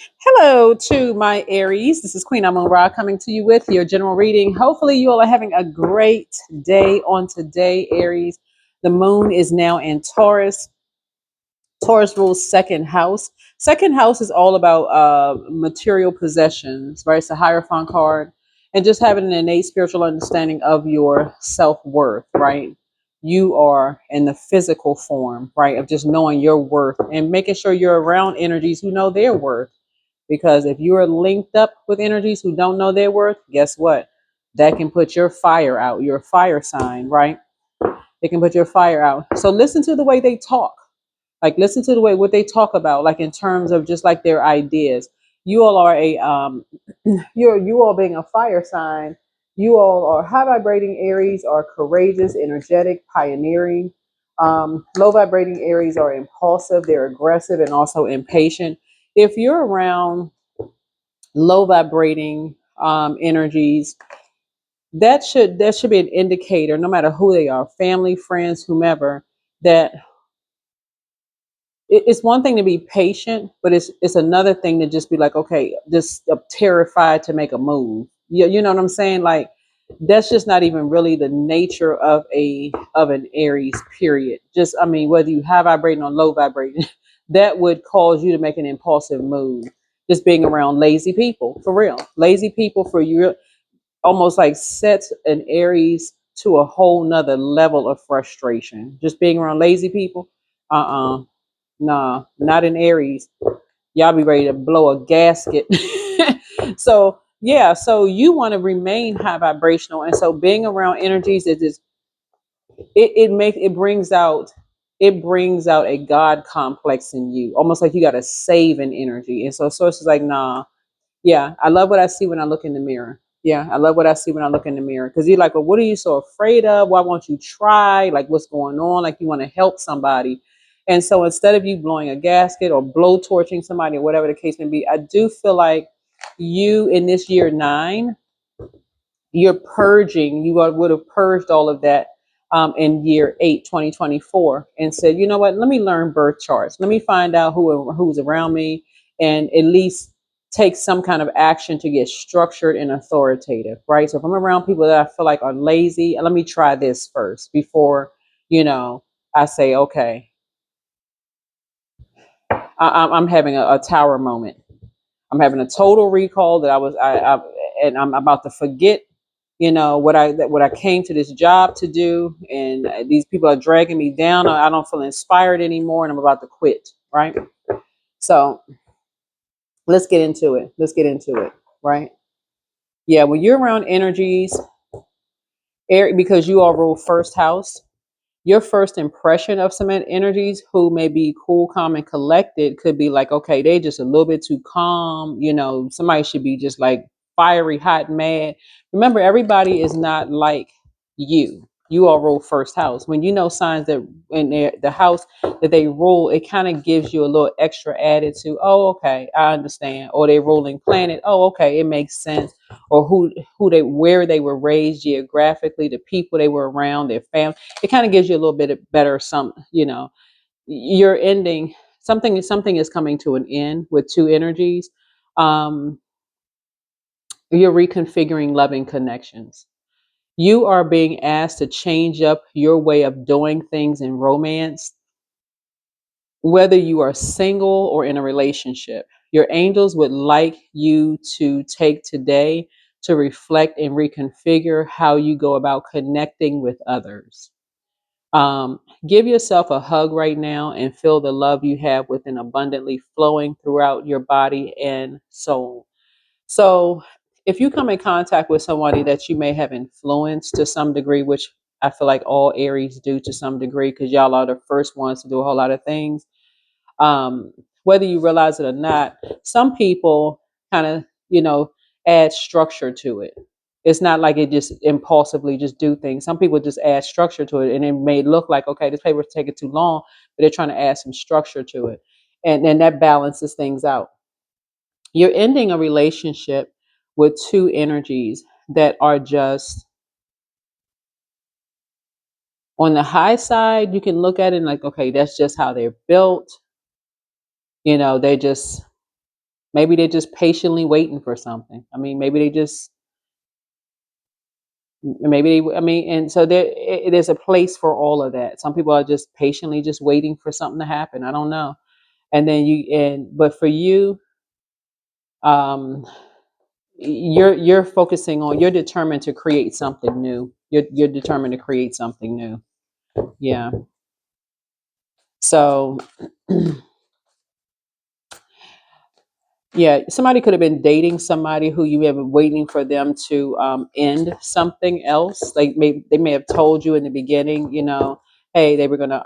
Hello to my Aries. This is Queen Amun Ra coming to you with your general reading. Hopefully, you all are having a great day on today, Aries. The moon is now in Taurus. Taurus rules second house. Second house is all about material possessions, right? It's a Hierophant card, and just having an innate spiritual understanding of your self worth, right? You are in the physical form, right? Of just knowing your worth and making sure you're around energies who know their worth. Because if you are linked up with energies who don't know their worth, guess what? That can put your fire out. You're a fire sign, right? It can put your fire out. So listen to the way they talk. Like listen to the way what they talk about, like in terms of just like their ideas. You all are a you all being a fire sign. You all are high vibrating Aries are courageous, energetic, pioneering. Low vibrating Aries are impulsive, they're aggressive and also impatient. If you're around low vibrating energies, that should be an indicator, no matter who they are, family, friends, whomever, that it's one thing to be patient, but it's another thing to just be like, okay, just terrified to make a move. You know what I'm saying? Like that's just not even really the nature of an Aries. Period. Just I mean, whether you high vibrating or low vibrating, that would cause you to make an impulsive move. Just being around lazy people, for real, lazy people for you, almost like sets an Aries to a whole nother level of frustration. Just being around lazy people, nah, not in Aries. Y'all be ready to blow a gasket. So yeah, so you want to remain high vibrational, and so being around energies that just it brings out a God complex in you, almost like you got to save an energy, and so source is like, nah, yeah, I love what I see when I look in the mirror. Yeah, I love what I see when I look in the mirror. Because you're like, well, what are you so afraid of? Why won't you try? Like, what's going on? Like, you want to help somebody. And so instead of you blowing a gasket or blow torching somebody or whatever the case may be, I do feel like you in this year nine, you're purging, would have purged all of that in year 8, 2024, and said, you know what, let me learn birth charts. Let me find out who's around me and at least take some kind of action to get structured and authoritative, right? So if I'm around people that I feel like are lazy, let me try this first before, you know, I say, okay, I'm having a tower moment. I'm having a total recall that and I'm about to forget, what I came to this job to do, and these people are dragging me down. I don't feel inspired anymore, and I'm about to quit. Right. So let's get into it. Let's get into it. Right. Yeah. When you're around energies, because you all rule first house, your first impression of some energies who may be cool, calm, and collected could be like, okay, they just a little bit too calm. Somebody should be just like fiery, hot, mad. Remember, everybody is not like you. You all rule first house. When you know signs that in the house that they rule, it kind of gives you a little extra added to, oh, okay, I understand. Or they ruling planet, oh, okay, it makes sense. Or where they were raised geographically, the people they were around, their family, it kind of gives you a little bit better you're ending something is coming to an end with two energies. um you're reconfiguring loving connections. You are being asked to change up your way of doing things in romance, whether you are single or in a relationship. Your angels would like you to take today to reflect and reconfigure how you go about connecting with others. Give yourself a hug right now and feel the love you have within abundantly flowing throughout your body and soul. So, if you come in contact with somebody that you may have influenced to some degree, which I feel like all Aries do to some degree, because y'all are the first ones to do a whole lot of things, um, whether you realize it or not, some people kind of, add structure to it. It's not like it just impulsively just do things. Some people just add structure to it, and it may look like, okay, this paper's taking too long, but they're trying to add some structure to it, and then that balances things out. You're ending a relationship with two energies that are just on the high side. You can look at it and like, okay, that's just how they're built. They just Maybe they're just patiently waiting for something. I mean, maybe they just, maybe they, I mean, and so there's a place for all of that. Some people are just patiently just waiting for something to happen. I don't know. And then but for you, um, you're focusing on, you're determined to create something new. You're determined to create something new. Yeah. So, yeah, somebody could have been dating somebody who you have been waiting for them to end something else. Like they may have told you in the beginning, hey, they were gonna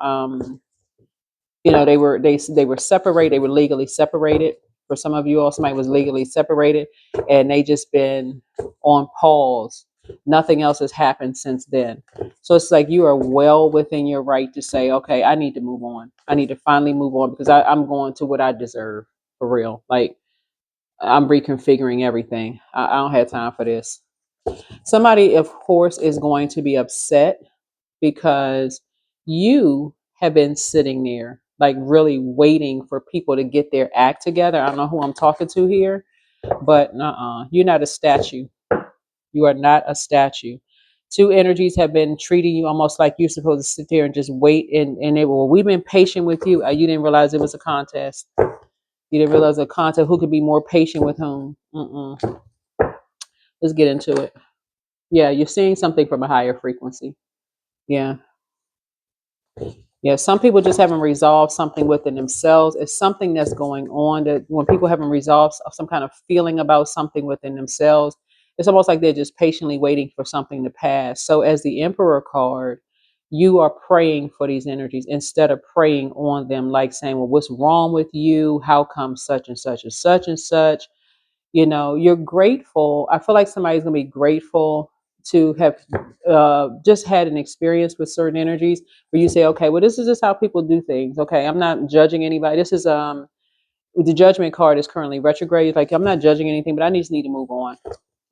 they were separated, they were legally separated. For some of you all, somebody was legally separated and they just been on pause. Nothing else has happened since then. So it's like you are well within your right to say, okay, I need to move on. I need to finally move on because I'm going to what I deserve, for real. Like, I'm reconfiguring everything. I don't have time for this. Somebody, of course, is going to be upset because you have been sitting there, like really waiting for people to get their act together. I don't know who I'm talking to here, but you're not a statue. You are not a statue. Two energies have been treating you almost like you're supposed to sit there and just wait. And they were, well, we've been patient with you. You didn't realize it was a contest. You didn't realize a contest. Who could be more patient with whom? Let's get into it. Yeah, you're seeing something from a higher frequency. Yeah. Yeah, some people just haven't resolved something within themselves. It's something that's going on, that when people haven't resolved some kind of feeling about something within themselves, it's almost like they're just patiently waiting for something to pass. So, as the Emperor card, you are praying for these energies instead of praying on them, like saying, well, what's wrong with you? How come such and such and such and such? You're grateful. I feel like somebody's going to be grateful to have just had an experience with certain energies where you say, okay, well, this is just how people do things. Okay, I'm not judging anybody. This is the Judgment card is currently retrograde. Like, I'm not judging anything, but I just need to move on.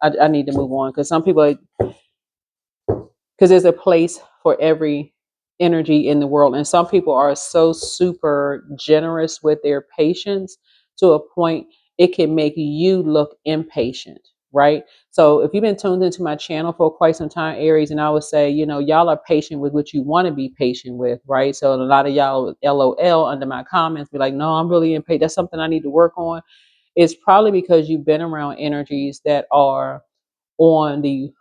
I need to move on because some people, because there's a place for every energy in the world, and some people are so super generous with their patience to a point it can make you look impatient, right? So if you've been tuned into my channel for quite some time, Aries, and I would say, y'all are patient with what you want to be patient with, right? So a lot of y'all LOL under my comments be like, no, I'm really impatient, that's something I need to work on. It's probably because you've been around energies that are on the,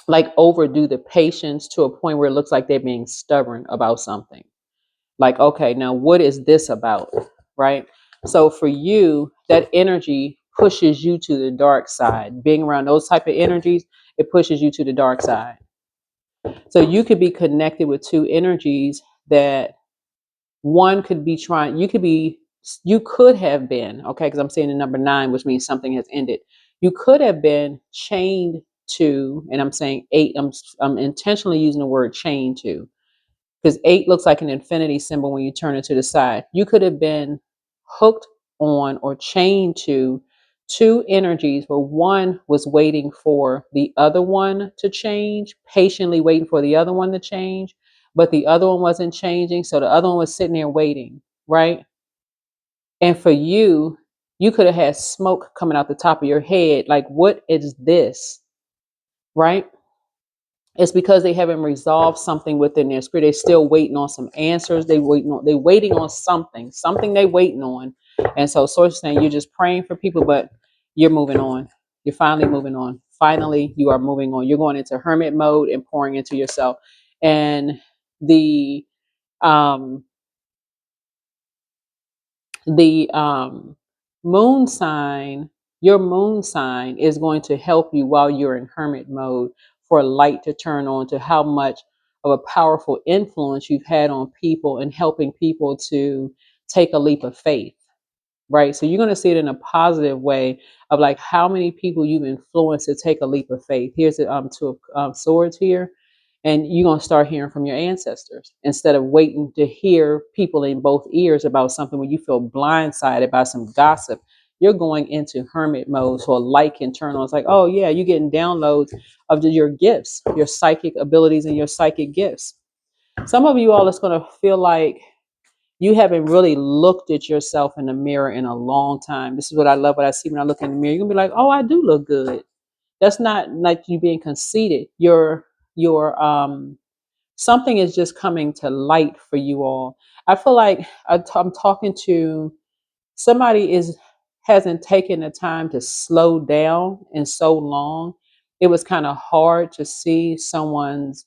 like, overdo the patience to a point where it looks like they're being stubborn about something. Like, okay, now what is this about? Right? So for you, that energy pushes you to the dark side. Being around those type of energies, it pushes you to the dark side. So you could be connected with two energies that one could be trying, you could have been, okay, because I'm saying the number 9, which means something has ended. You could have been chained to, and I'm saying 8, I'm intentionally using the word chained to, because 8 looks like an infinity symbol when you turn it to the side. You could have been hooked on or chained to two energies where one was waiting for the other one to change, patiently waiting for the other one to change, but the other one wasn't changing. So the other one was sitting there waiting, right? And for you, you could have had smoke coming out the top of your head. Like, what is this? Right? It's because they haven't resolved something within their spirit. They're still waiting on some answers. They're waiting on something they waiting on. And so source is saying you're just praying for people, but you're moving on. You're finally moving on. Finally, you are moving on. You're going into hermit mode and pouring into yourself. And the um the moon sign, your moon sign is going to help you while you're in hermit mode, for a light to turn on to how much of a powerful influence you've had on people and helping people to take a leap of faith, right? So you're going to see it in a positive way of like how many people you've influenced to take a leap of faith. Here's the two of swords here. And you're going to start hearing from your ancestors instead of waiting to hear people in both ears about something when you feel blindsided by some gossip. You're going into hermit mode so a light can turn on. It's like, oh yeah, you're getting downloads of your gifts, your psychic abilities and your psychic gifts. Some of you all, it's going to feel like you haven't really looked at yourself in the mirror in a long time. This is what I love. What I see when I look in the mirror, you're gonna be like, oh, I do look good. That's not like you being conceited. Your something is just coming to light for you all. I feel like I'm talking to somebody is hasn't taken the time to slow down in so long. It was kind of hard to see someone's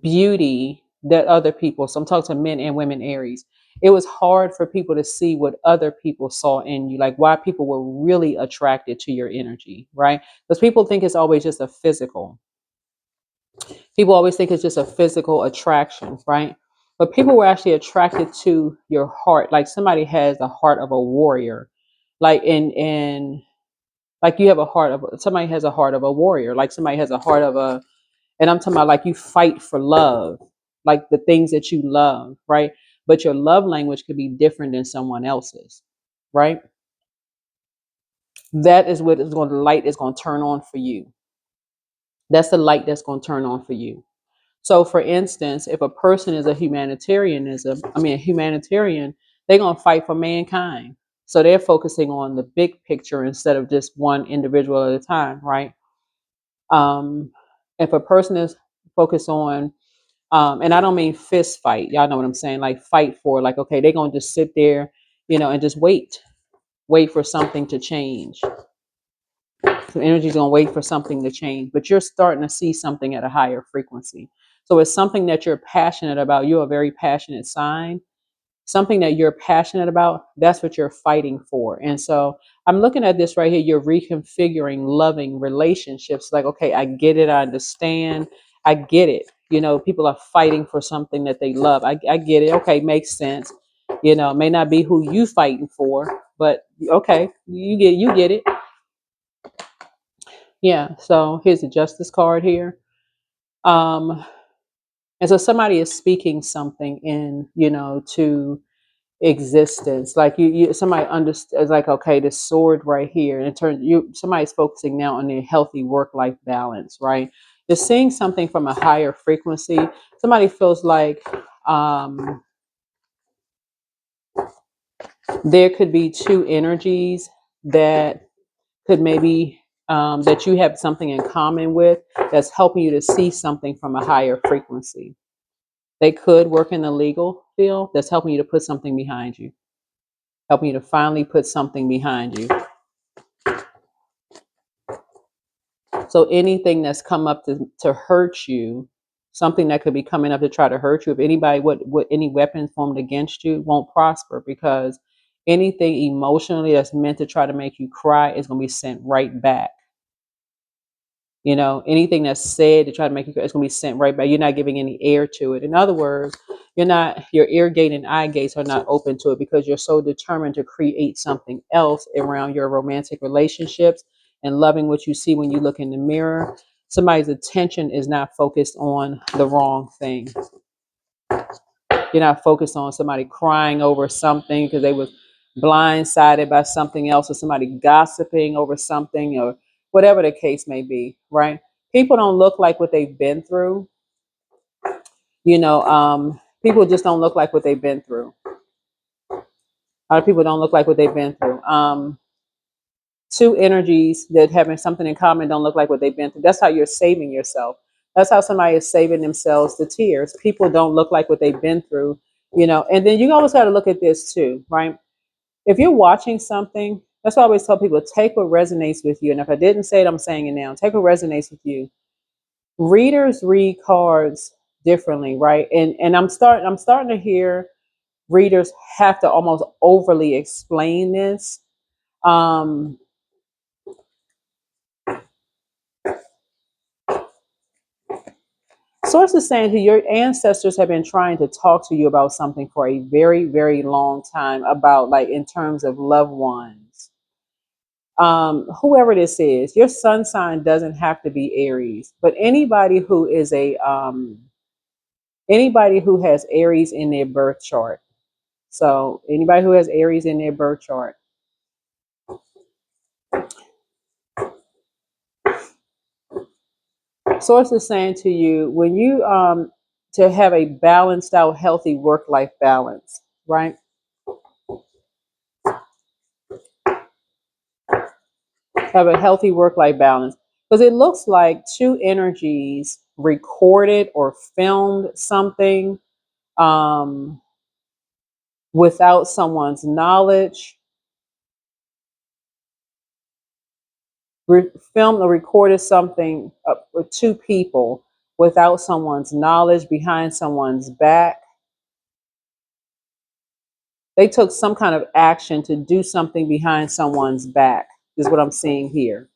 beauty that other people, so I'm talking to men and women Aries. It was hard for people to see what other people saw in you, like why people were really attracted to your energy, right? Because people think it's always just a physical. People always think it's just a physical attraction, right? But people were actually attracted to your heart. Like somebody has the heart of a warrior. Like in like you have a heart of somebody has a heart of a warrior. Like somebody has a heart of a, and I'm talking about like you fight for love, like the things that you love, right? But your love language could be different than someone else's, right? That is what is going the light is going to turn on for you. That's the light that's going to turn on for you. So, for instance, if a person is a humanitarian, they're gonna fight for mankind. So they're focusing on the big picture instead of just one individual at a time, right? Um, if a person is focused on, and I don't mean fist fight, y'all know what I'm saying, like fight for, like okay, they're gonna just sit there, and just wait for something to change. So energy's gonna wait for something to change, but you're starting to see something at a higher frequency. So it's something that you're passionate about. You're a very passionate sign. Something that you're passionate about, that's what you're fighting for. And so I'm looking at this right here. You're reconfiguring loving relationships. Like, okay, I get it. I understand. I get it. People are fighting for something that they love. I get it. Okay, makes sense. It may not be who you fighting for, but okay, you get it. Yeah, so here's the justice card here. Um, and so somebody is speaking something to existence. Like somebody understands, like, okay, this sword right here. And it turns somebody's focusing now on their healthy work-life balance, right? They're seeing something from a higher frequency. Somebody feels like there could be two energies that could maybe that you have something in common with that's helping you to see something from a higher frequency. They could work in the legal field that's helping you to put something behind you, helping you to finally put something behind you. So anything that's come up to hurt you, something that could be coming up to try to hurt you, if anybody what any weapon formed against you won't prosper, because anything emotionally that's meant to try to make you cry is going to be sent right back. Anything that's said to try to make you, it's going to be sent right back. You're not giving any air to it. In other words, your ear gate and eye gates are not open to it because you're so determined to create something else around your romantic relationships and loving what you see when you look in the mirror. Somebody's attention is not focused on the wrong thing. You're not focused on somebody crying over something because they was blindsided by something else, or somebody gossiping over something, or whatever the case may be, right? People don't look like what they've been through. People just don't look like what they've been through. A lot of people don't look like what they've been through. Two energies that having something in common don't look like what they've been through. That's how you're saving yourself. That's how somebody is saving themselves the tears. People don't look like what they've been through, and then you always got to look at this too, right? If you're watching something, that's why I always tell people, take what resonates with you. And if I didn't say it, I'm saying it now. Take what resonates with you. Readers read cards differently, right? And I'm starting to hear readers have to almost overly explain this. Um, Sources saying to your ancestors have been trying to talk to you about something for a very, very long time, about like in terms of loved ones. Whoever this is, your sun sign doesn't have to be Aries, but anybody who has Aries in their birth chart. So anybody who has Aries in their birth chart, source is saying to you, when you to have a balanced out, healthy work-life balance, right? Have a healthy work-life balance. Because it looks like two energies recorded or filmed something um, without someone's knowledge, filmed or recorded something with two people without someone's knowledge, behind someone's back. They took some kind of action to do something behind someone's back, is what I'm seeing here.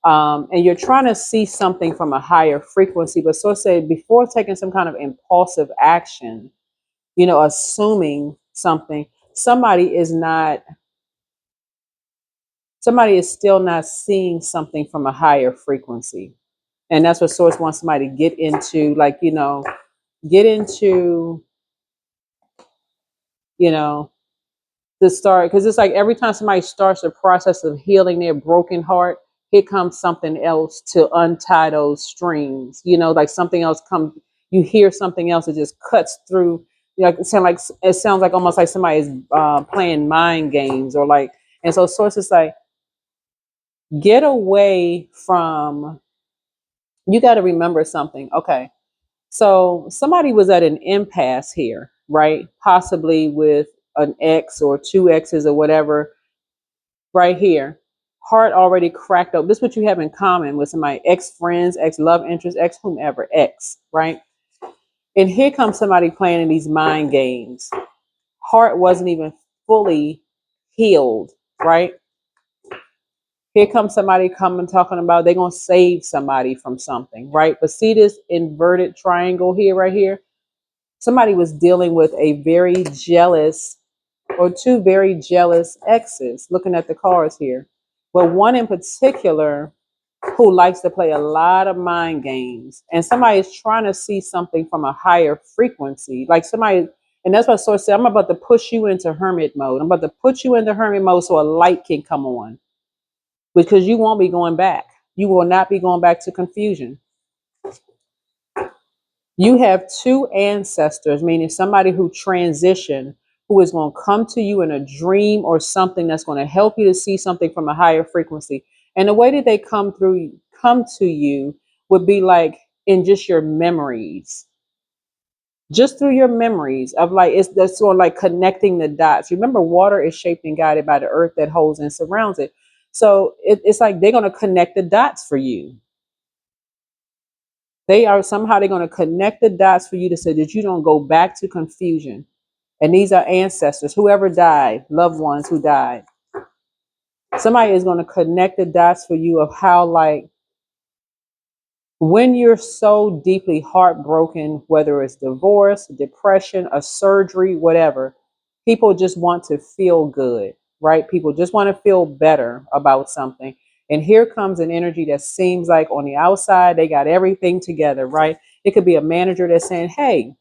And you're trying to see something from a higher frequency, but so say before taking some kind of impulsive action, assuming something, somebody is not, somebody is still not seeing something from a higher frequency. And that's what Source wants somebody to get into, like, get into, you know, to start, because it's like every time somebody starts the process of healing their broken heart, here comes something else to untie those strings, like something else comes, you hear something else that just cuts through, it sounds like almost like somebody's playing mind games, or like, and so Source is like, get away from, you got to remember something. Okay, so somebody was at an impasse here, right? Possibly with an ex or two exes or whatever, right here. Heart already cracked up. This is what you have in common with somebody, ex friends, ex love interest, ex whomever, ex, right? And here comes somebody playing in these mind games. Heart wasn't even fully healed, right? Here comes somebody coming talking about they're going to save somebody from something, right? But see this inverted triangle here, right here? Somebody was dealing with a very jealous, or two very jealous exes, looking at the cards here. But one in particular who likes to play a lot of mind games. And somebody is trying to see something from a higher frequency. Like somebody, and that's what Source said, I'm about to push you into hermit mode. I'm about to put you into hermit mode so a light can come on. Because you won't be going back. You will not be going back to confusion. You have two ancestors, meaning somebody who transitioned, who is going to come to you in a dream or something that's going to help you to see something from a higher frequency. And the way that they come to you would be like in just your memories, just through your memories of like, it's that's sort of like connecting the dots. Remember, water is shaped and guided by the earth that holds and surrounds it. So it's like they're going to connect the dots for you. They're going to connect the dots for you to say that you don't go back to confusion. And these are ancestors, whoever died, loved ones who died. Somebody is going to connect the dots for you of how, like, when you're so deeply heartbroken, whether it's divorce, depression, a surgery, whatever, people just want to feel good, right? People just want to feel better about something. And here comes an energy that seems like on the outside, they got everything together, right? It could be a manager that's saying, hey,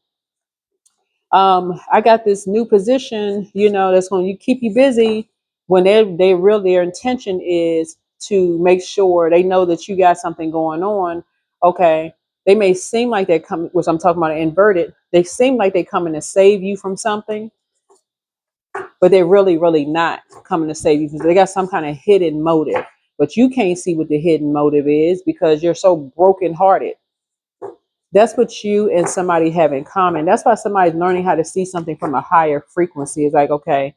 I got this new position, that's going to keep you busy, when their intention is to make sure they know that you got something going on. Okay. They may seem like they're coming, which I'm talking about inverted. They seem like they're coming to save you from something, but they're really, really not coming to save you because they got some kind of hidden motive. But you can't see what the hidden motive is because you're so brokenhearted. That's what you and somebody have in common. That's why somebody's learning how to see something from a higher frequency. It's like, okay,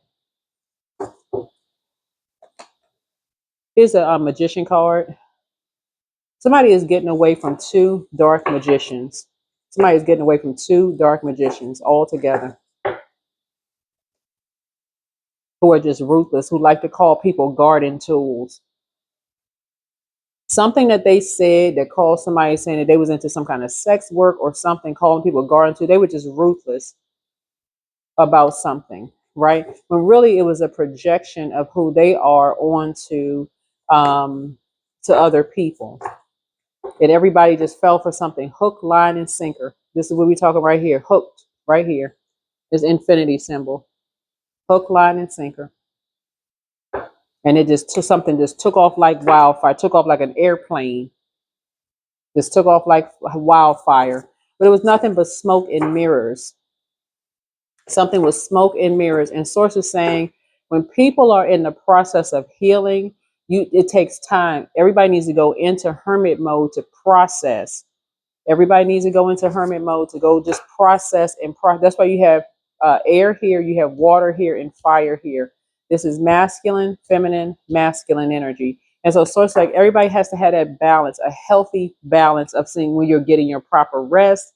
here's a magician card. Somebody is getting away from two dark magicians. Somebody is getting away from two dark magicians all together who are just ruthless, who like to call people garden tools. Something that they said that called somebody saying that they was into some kind of sex work or something, calling people garden tools. They were just ruthless about something, right? When really it was a projection of who they are onto to other people. And everybody just fell for something, hook, line, and sinker. This is what we're talking right here, hooked, right here. This infinity symbol, hook, line, and sinker. And it just took something, just took off like wildfire, took off like an airplane, just took off like wildfire. but it was nothing but smoke and mirrors. Something with smoke and mirrors. And source is saying when people are in the process of healing, it takes time. Everybody needs to go into hermit mode to process. Everybody needs to go into hermit mode to go just process and process. That's why you have air here, you have water here, and fire here. This is masculine, feminine, masculine energy. And so, source like everybody has to have that balance, a healthy balance of seeing when you're getting your proper rest,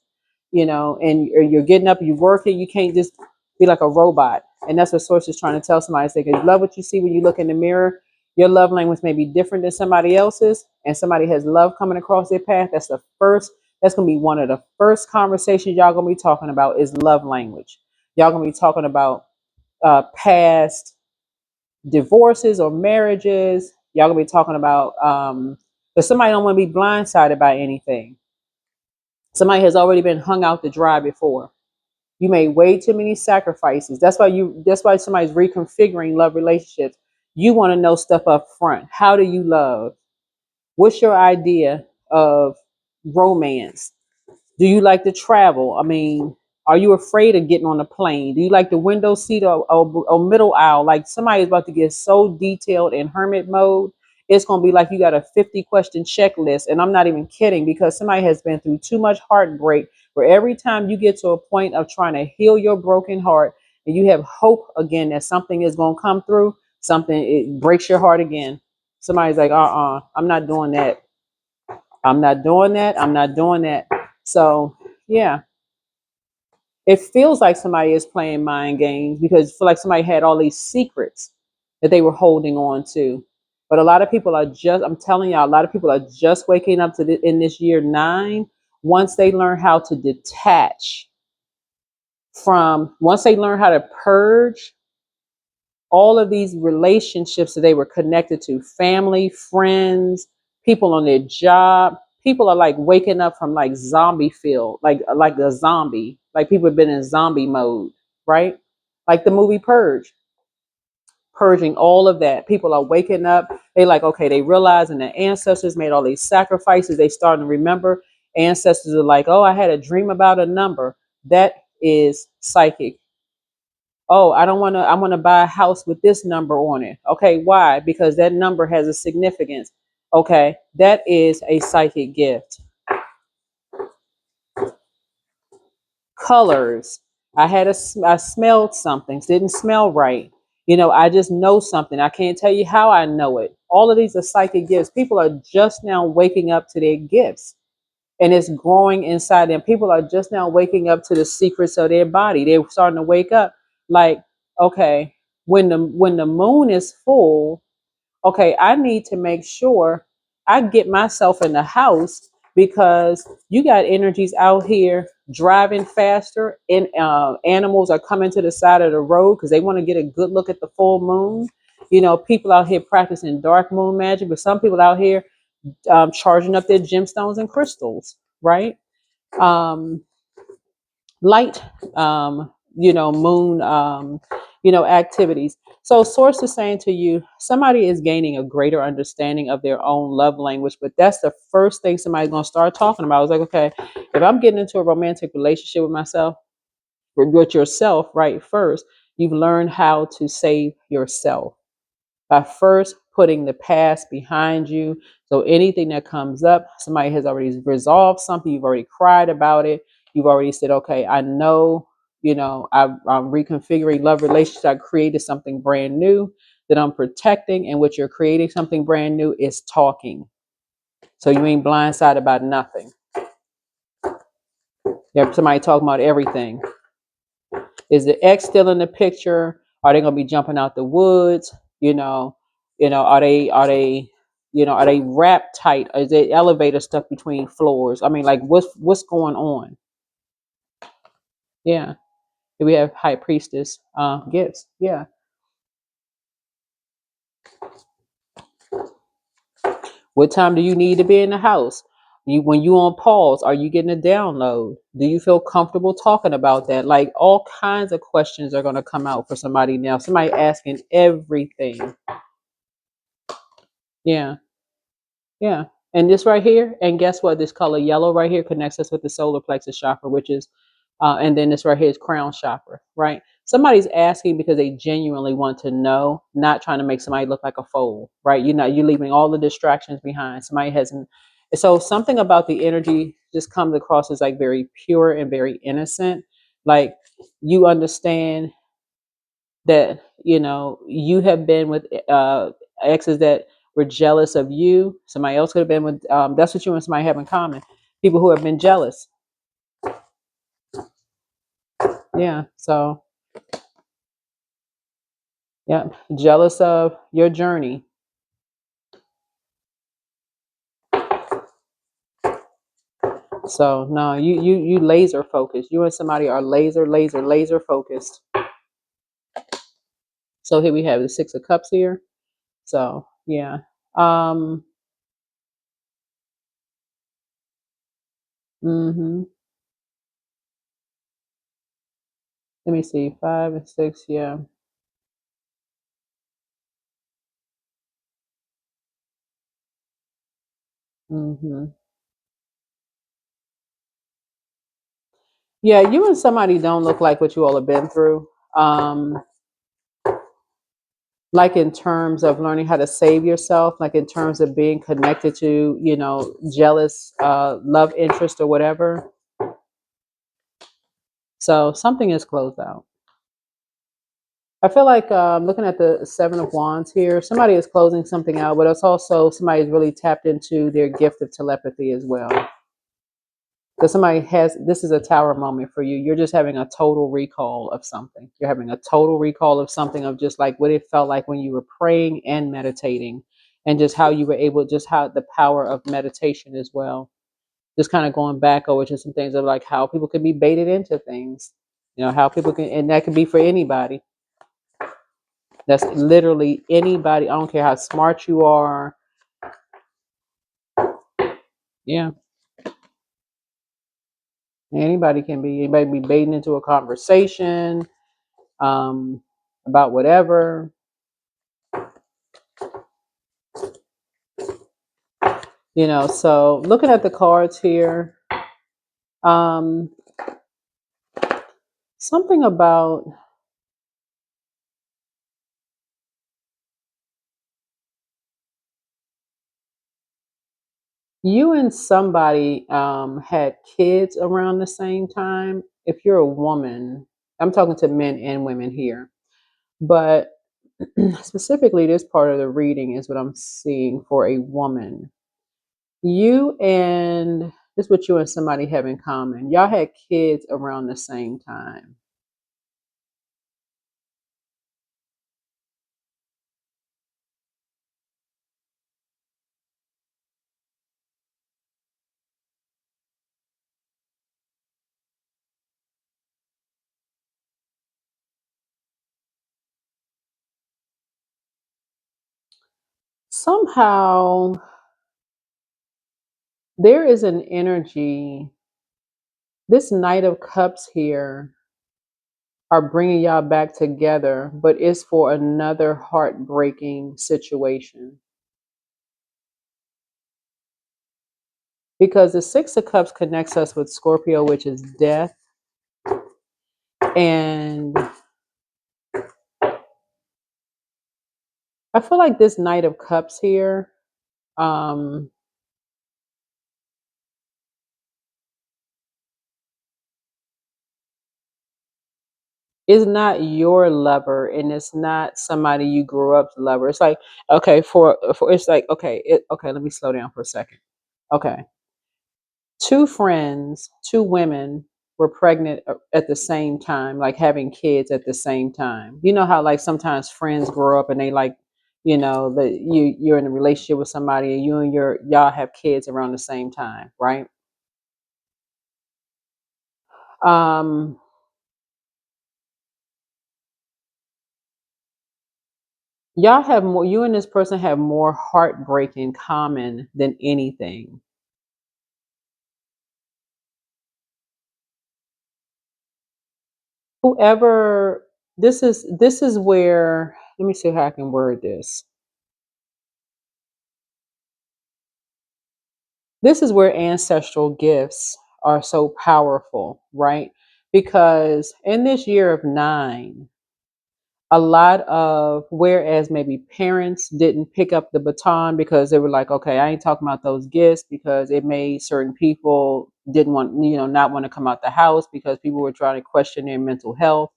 and you're getting up, you're working. You can't just be like a robot. And that's what source is trying to tell somebody. It's like, you love what you see when you look in the mirror. Your love language may be different than somebody else's, and somebody has love coming across their path. That's going to be one of the first conversations y'all going to be talking about is love language. Y'all going to be talking about past divorces or marriages. Y'all going to be talking about, but somebody don't want to be blindsided by anything. Somebody has already been hung out to dry before. You made way too many sacrifices. That's why somebody's reconfiguring love relationships. You want to know stuff up front. How do you love? What's your idea of romance? Do you like to travel? I mean, are you afraid of getting on a plane? Do you like the window seat or middle aisle? Like somebody's about to get so detailed in hermit mode. It's going to be like you got a 50-question checklist. And I'm not even kidding because somebody has been through too much heartbreak where every time you get to a point of trying to heal your broken heart and you have hope again that something is going to come through, it breaks your heart again. Somebody's like, I'm not doing that. I'm not doing that. I'm not doing that. So, yeah, it feels like somebody is playing mind games because I feel like somebody had all these secrets that they were holding on to. But a lot of people I'm telling y'all, a lot of people are just waking up in this year 9 once they learn how to detach once they learn how to purge all of these relationships that they were connected to, family, friends, people on their job. People are like waking up from like zombie feel, like a zombie, like people have been in zombie mode, right? Like the movie Purge, purging all of that. People are waking up. They like, okay, they realizing their ancestors made all these sacrifices. They starting to remember. Ancestors are like, oh, I had a dream about a number. That is psychic. Oh, I want to buy a house with this number on it. Okay, why? Because that number has a significance. Okay, that is a psychic gift. Colors. I smelled something, didn't smell right. I just know something. I can't tell you how I know it. All of these are psychic gifts. People are just now waking up to their gifts and it's growing inside them. People are just now waking up to the secrets of their body. They're starting to wake up like, okay, when the moon is full, okay, I need to make sure I get myself in the house because you got energies out here driving faster and animals are coming to the side of the road because they want to get a good look at the full moon. People out here practicing dark moon magic, but some people out here charging up their gemstones and crystals, right? Um, light, moon, activities. So source is saying to you, somebody is gaining a greater understanding of their own love language, but that's the first thing somebody's going to start talking about. I was like, okay, if I'm getting into a romantic relationship with yourself, right? First, you've learned how to save yourself by first putting the past behind you. So anything that comes up, somebody has already resolved something, you've already cried about it, you've already said, okay, I know, I'm reconfiguring love relationships. I created something brand new that I'm protecting, and what you're creating something brand new is talking. So you ain't blindsided about nothing. You have somebody talking about everything. Is the ex still in the picture? Are they gonna be jumping out the woods? Are they wrapped tight? Is the elevator stuck between floors? I mean, like what's going on? Yeah. Do we have high priestess gifts? Yeah. What time do you need to be in the house? When you on pause, are you getting a download? Do you feel comfortable talking about that? Like all kinds of questions are gonna come out for somebody now. Somebody asking everything. Yeah. Yeah. And this right here, and guess what? This color yellow right here connects us with the solar plexus chakra, which is, and then this right here is crown chakra, right? Somebody's asking because they genuinely want to know, not trying to make somebody look like a fool, right? You're leaving all the distractions behind. Somebody hasn't. So something about the energy just comes across as like very pure and very innocent. Like you understand that you have been with exes that were jealous of you. Somebody else could have been with that's what you and somebody have in common, people who have been jealous. Yeah, so yeah, jealous of your journey. So no, you laser focused. You and somebody are laser focused. So here we have the Six of Cups here. So yeah. um mhm. Let me see, 5 and 6. Yeah. Mhm. Yeah, you and somebody don't look like what you all have been through. Like in terms of learning how to save yourself, like in terms of being connected to, jealous love interest or whatever. So something is closed out. I feel like looking at the Seven of Wands here, somebody is closing something out, but it's also somebody is really tapped into their gift of telepathy as well. Because somebody has, this is a tower moment for you. You're just having a total recall of something. You're having a total recall of something, of just like what it felt like when you were praying and meditating, and just how you were able, just how the power of meditation as well. Just kind of going back over to some things of like how people can be baited into things, how people can, and that can be for anybody. That's literally anybody. I don't care how smart you are. Yeah, anybody can be. Anybody be baited into a conversation um, about whatever. So looking at the cards here, um, something about you and somebody had kids around the same time. If you're a woman, I'm talking to men and women here, but specifically this part of the reading is what I'm seeing for a woman. You and this is what you and somebody have in common. Y'all had kids around the same time. Somehow there is an energy. This Knight of Cups here are bringing y'all back together, but it's for another heartbreaking situation. Because the Six of Cups connects us with Scorpio, which is death. And I feel like this Knight of Cups here um, is not your lover, and it's not somebody you grew up's lover. It's like, okay, for it's like, okay, let me slow down for a second. Okay. Two friends, two women were pregnant at the same time, like having kids at the same time. You know how like sometimes friends grow up and they like, that you're in a relationship with somebody and you and y'all have kids around the same time, right? Um, y'all have more. You and this person have more heartbreak in common than anything. Whoever this is where, let me see how I can word this. This is where ancestral gifts are so powerful, right? Because in this year of nine, a lot of, whereas maybe parents didn't pick up the baton because they were like, okay, I ain't talking about those gifts, because it made certain people didn't want, not want to come out the house because people were trying to question their mental health.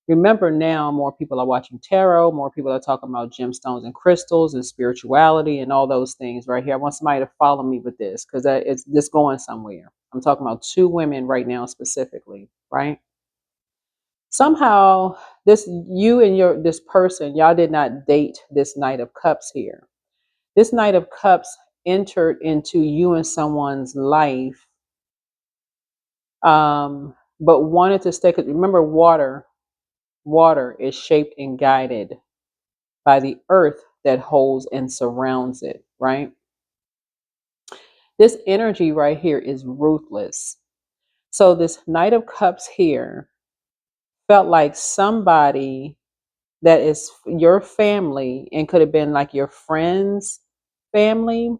Remember, now more people are watching tarot, more people are talking about gemstones and crystals and spirituality and all those things right here. I want somebody to follow me with this, because it's this going somewhere. I'm talking about two women right now specifically, right? Somehow this, you and this person, y'all did not date this Knight of Cups here. This Knight of Cups entered into you and someone's life, but wanted to stay. 'Cause remember, water is shaped and guided by the earth that holds and surrounds it, right? This energy right here is ruthless. So this Knight of Cups here felt like somebody that is your family, and could have been like your friend's family.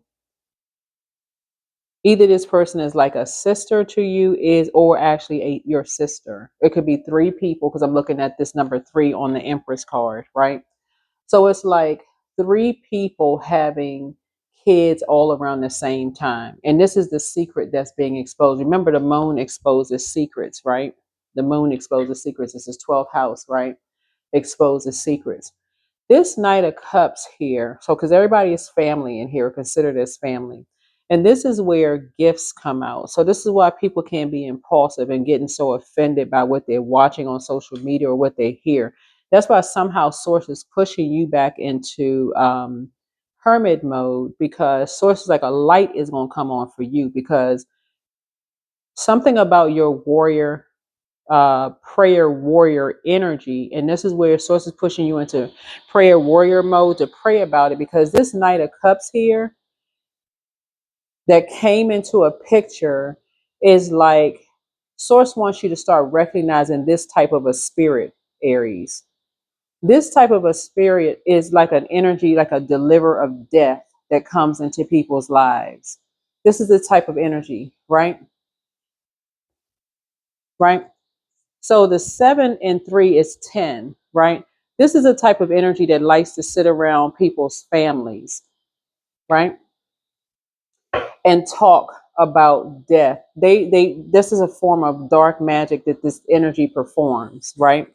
Either this person is like a sister to you, is, or actually your sister. It could be three people, because I'm looking at this number 3 on the Empress card, right? So it's like three people having kids all around the same time. And this is the secret that's being exposed. Remember, the moon exposes secrets, right? The moon exposes secrets. This is 12th house, right? Exposes secrets. This Knight of Cups here, so because everybody is family in here, considered as family. And this is where gifts come out. So this is why people can be impulsive and getting so offended by what they're watching on social media or what they hear. That's why somehow source is pushing you back into hermit mode, because source is like a light is going to come on for you, because something about your prayer warrior energy, and this is where source is pushing you into prayer warrior mode to pray about it, because this Knight of Cups here that came into a picture is like source wants you to start recognizing this type of a spirit, Aries. This type of a spirit is like an energy, like a deliverer of death that comes into people's lives. This is the type of energy, right? Right? So the 7 and 3 is 10, right? This is a type of energy that likes to sit around people's families, right? And talk about death. This is a form of dark magic that this energy performs, right?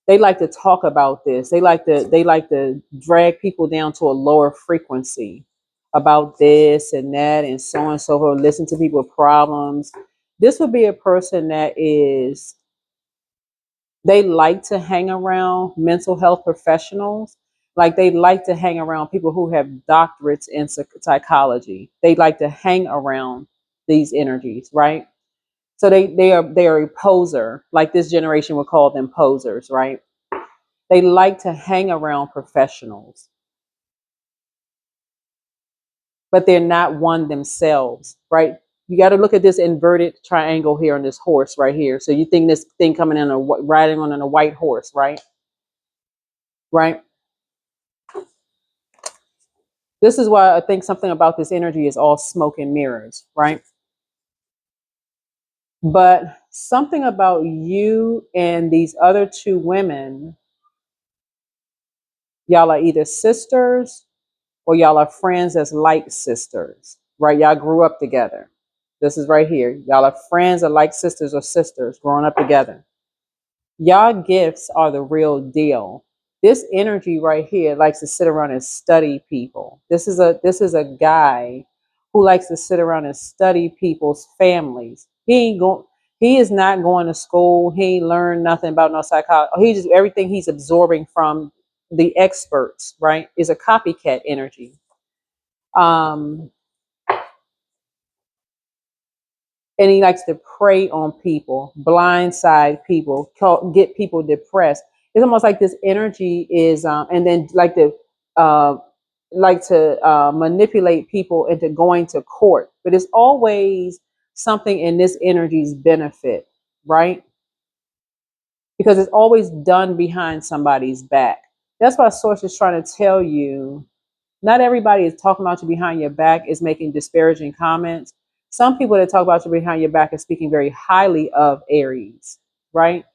They like to talk about this. They like to drag people down to a lower frequency about this and that and so on and so forth. Listen to people's problems. This would be a person that is, they like to hang around mental health professionals. Like, they like to hang around people who have doctorates in psychology. They like to hang around these energies, right? So they are a poser. Like, this generation would call them posers, right? They like to hang around professionals, but they're not one themselves, right? You got to look at this inverted triangle here on this horse right here. So you think this thing coming in riding on a white horse, right? Right. This is why I think something about this energy is all smoke and mirrors, right? But something about you and these other two women, y'all are either sisters or y'all are friends as like sisters, right? Y'all grew up together. This is right here. Y'all are friends or like sisters or sisters growing up together. Y'all gifts are the real deal. This energy right here likes to sit around and study people. This is a guy who likes to sit around and study people's families. He is not going to school. He ain't learned nothing about no psychology. He just, everything he's absorbing from the experts, right, is a copycat energy. Um, and he likes to prey on people, blindside people, get people depressed. It's almost like this energy is, and then uh, manipulate people into going to court. But it's always something in this energy's benefit, right? Because it's always done behind somebody's back. That's why Source is trying to tell you, Not everybody is talking about you behind your back is making disparaging comments. Some people that talk about you behind your back are speaking very highly of Aries, right?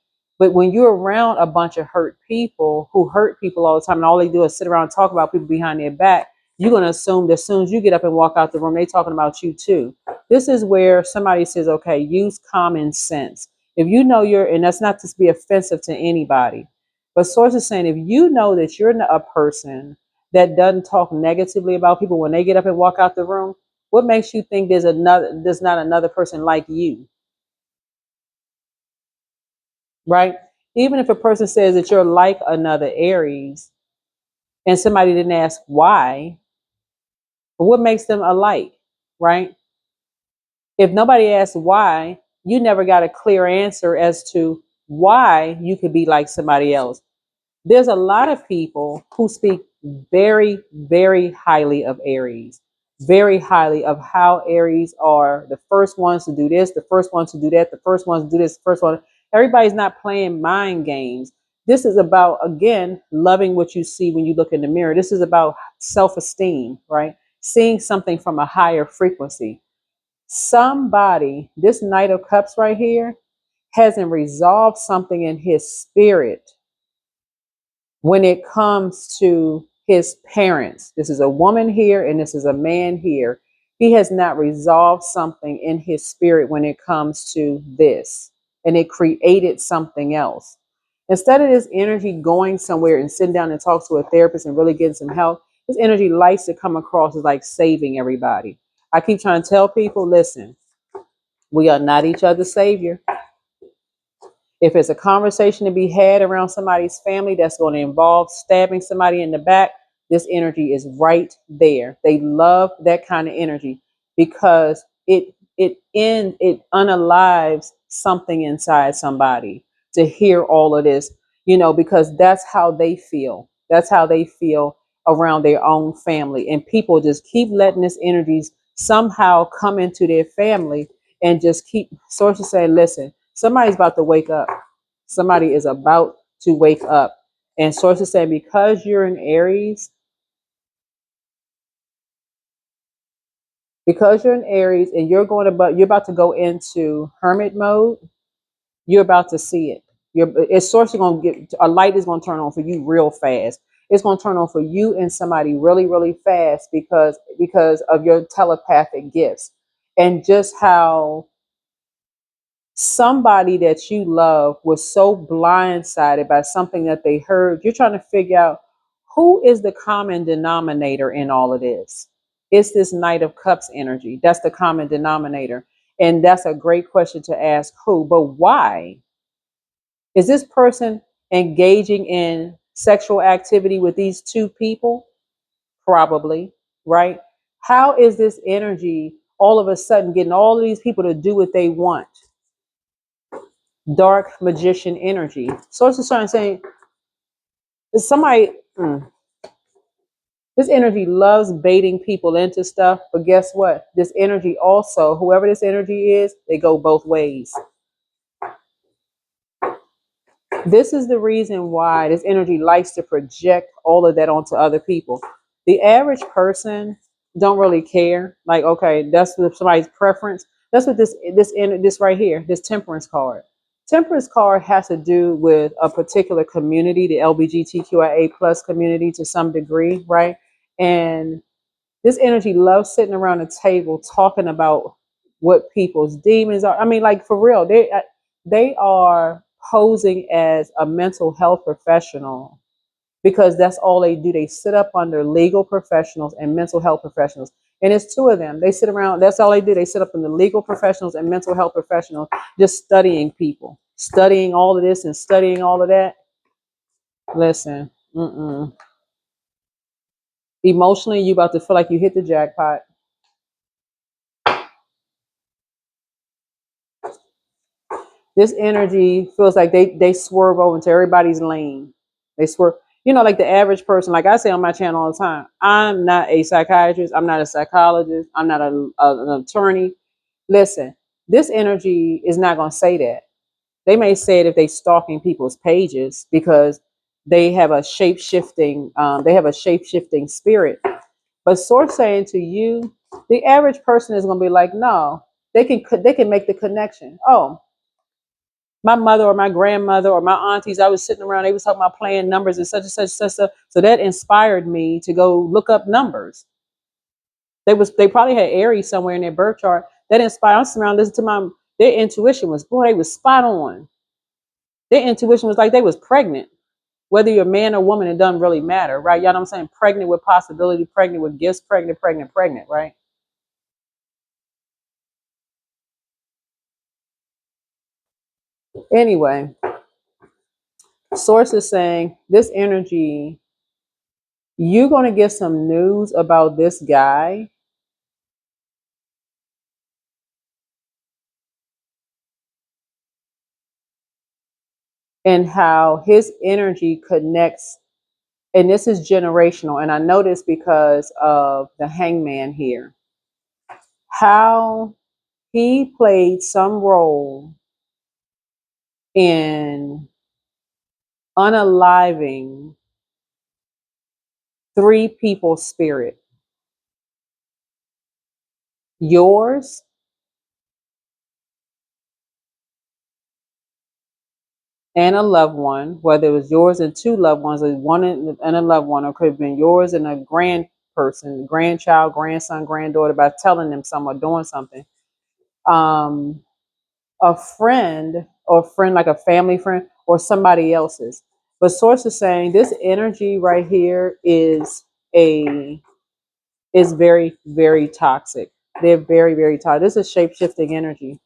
But when you're around a bunch of hurt people who hurt people all the time and all they do is sit around and talk about people behind their back, you're going to assume that as soon as you get up and walk out the room, they're talking about you too. This is where somebody says, okay, use common sense. If you know and that's not to be offensive to anybody, but source is saying if you know that you're a person that doesn't talk negatively about people when they get up and walk out the room, what makes you think there's not another person like you, right? Even if a person says that you're like another Aries and somebody didn't ask why, what makes them alike, right? If nobody asks why, you never got a clear answer as to why you could be like somebody else. There's a lot of people who speak very, very highly of Aries, very highly of how Aries are the first ones to do this, the first ones to do that, the first ones to do this, the first one. Everybody's not playing mind games. This is about, again, loving what you see when you look in the mirror. This is about self esteem, right? Seeing something from a higher frequency. Somebody, this Knight of Cups right here, hasn't resolved something in his spirit when it comes to his parents. This is a woman here and this is a man here. He has not resolved something in his spirit when it comes to this, and it created something else. Instead of this energy going somewhere and sitting down and talk to a therapist and really getting some help, this energy likes to come across as like saving everybody. I keep trying to tell people, listen, we are not each other's savior. If it's a conversation to be had around somebody's family that's going to involve stabbing somebody in the back, this energy is right there. They love that kind of energy because it unalives something inside somebody to hear all of this, because that's how they feel. That's how they feel around their own family. And people just keep letting this energy somehow come into their family and just keep sources saying, listen, somebody's about to wake up. Somebody is about to wake up. And sources say because you're in Aries and you're about to go into hermit mode, you're about to see it. It's source going to get a light is going to turn on for you real fast. It's going to turn on for you and somebody really, really fast because of your telepathic gifts and just how somebody that you love was so blindsided by something that they heard. You're trying to figure out who is the common denominator in all of this. It's this Knight of Cups energy. That's the common denominator. And that's a great question to ask who, but why? Is this person engaging in sexual activity with these two people? Probably, right? How is this energy all of a sudden getting all of these people to do what they want? Dark magician energy. Source is trying to say somebody, this energy loves baiting people into stuff, but guess what? This energy also, whoever this energy is, they go both ways. This is the reason why this energy likes to project all of that onto other people. The average person don't really care. Like, okay, that's somebody's preference. That's what this right here, this temperance card. Temperance card has to do with a particular community, the LGBTQIA plus community to some degree, right? And this energy loves sitting around a table talking about what people's demons are. I mean, like for real, they are posing as a mental health professional because that's all they do. They sit up under legal professionals and mental health professionals. And it's two of them. They sit around, that's all they do. They sit up in the legal professionals and mental health professionals, just studying people, studying all of this and studying all of that. Listen, emotionally, you about to feel like you hit the jackpot. This energy feels like they swerve over into everybody's lane. They swerve, like the average person. Like I say on my channel all the time, I'm not a psychiatrist. I'm not a psychologist. I'm not an attorney. Listen, this energy is not going to say that. They may say it if they stalking people's pages because they have a shape shifting. They have a shape shifting spirit. But source saying to you, the average person is going to be like, no, they can make the connection. Oh, my mother or my grandmother or my aunties, I was sitting around, they was talking about playing numbers and such and such, such stuff. So that inspired me to go look up numbers. They probably had Aries somewhere in their birth chart. That inspired. I'm sitting around listening to their intuition was, boy, they was spot on. Their intuition was like they was pregnant. Whether you're a man or woman, it doesn't really matter, right? Y'all know what I'm saying? Pregnant with possibility, pregnant with gifts, pregnant, pregnant, pregnant, right? Anyway, source is saying this energy, you're going to get some news about this guy and how his energy connects. And this is generational. And I know this because of the hangman here. How he played some role in unaliving three people's spirit. Yours, and a loved one, whether it was yours and two loved ones, or one and a loved one, or could have been yours and a grand person, grandchild, grandson, granddaughter, by telling them something or doing something. Um, a friend or friend, like a family friend or somebody else's. But source is saying this energy right here is very, very toxic. They're very, very toxic. This is shape shifting energy.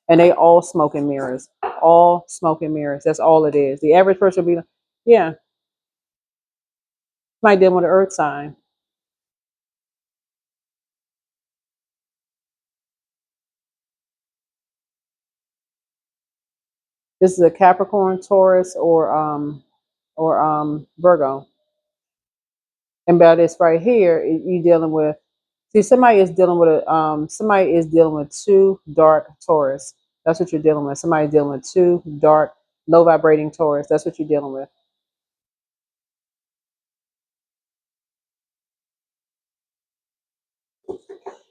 And they all smoke and mirrors. All smoke and mirrors. That's all it is. The average person will be like, yeah, might deal with an earth sign. This is a Capricorn, Taurus, or Virgo. And by this right here, you dealing with, see, somebody is dealing with two dark Taurus. That's what you're dealing with. Somebody dealing with two dark, low vibrating Taurus. That's what you're dealing with.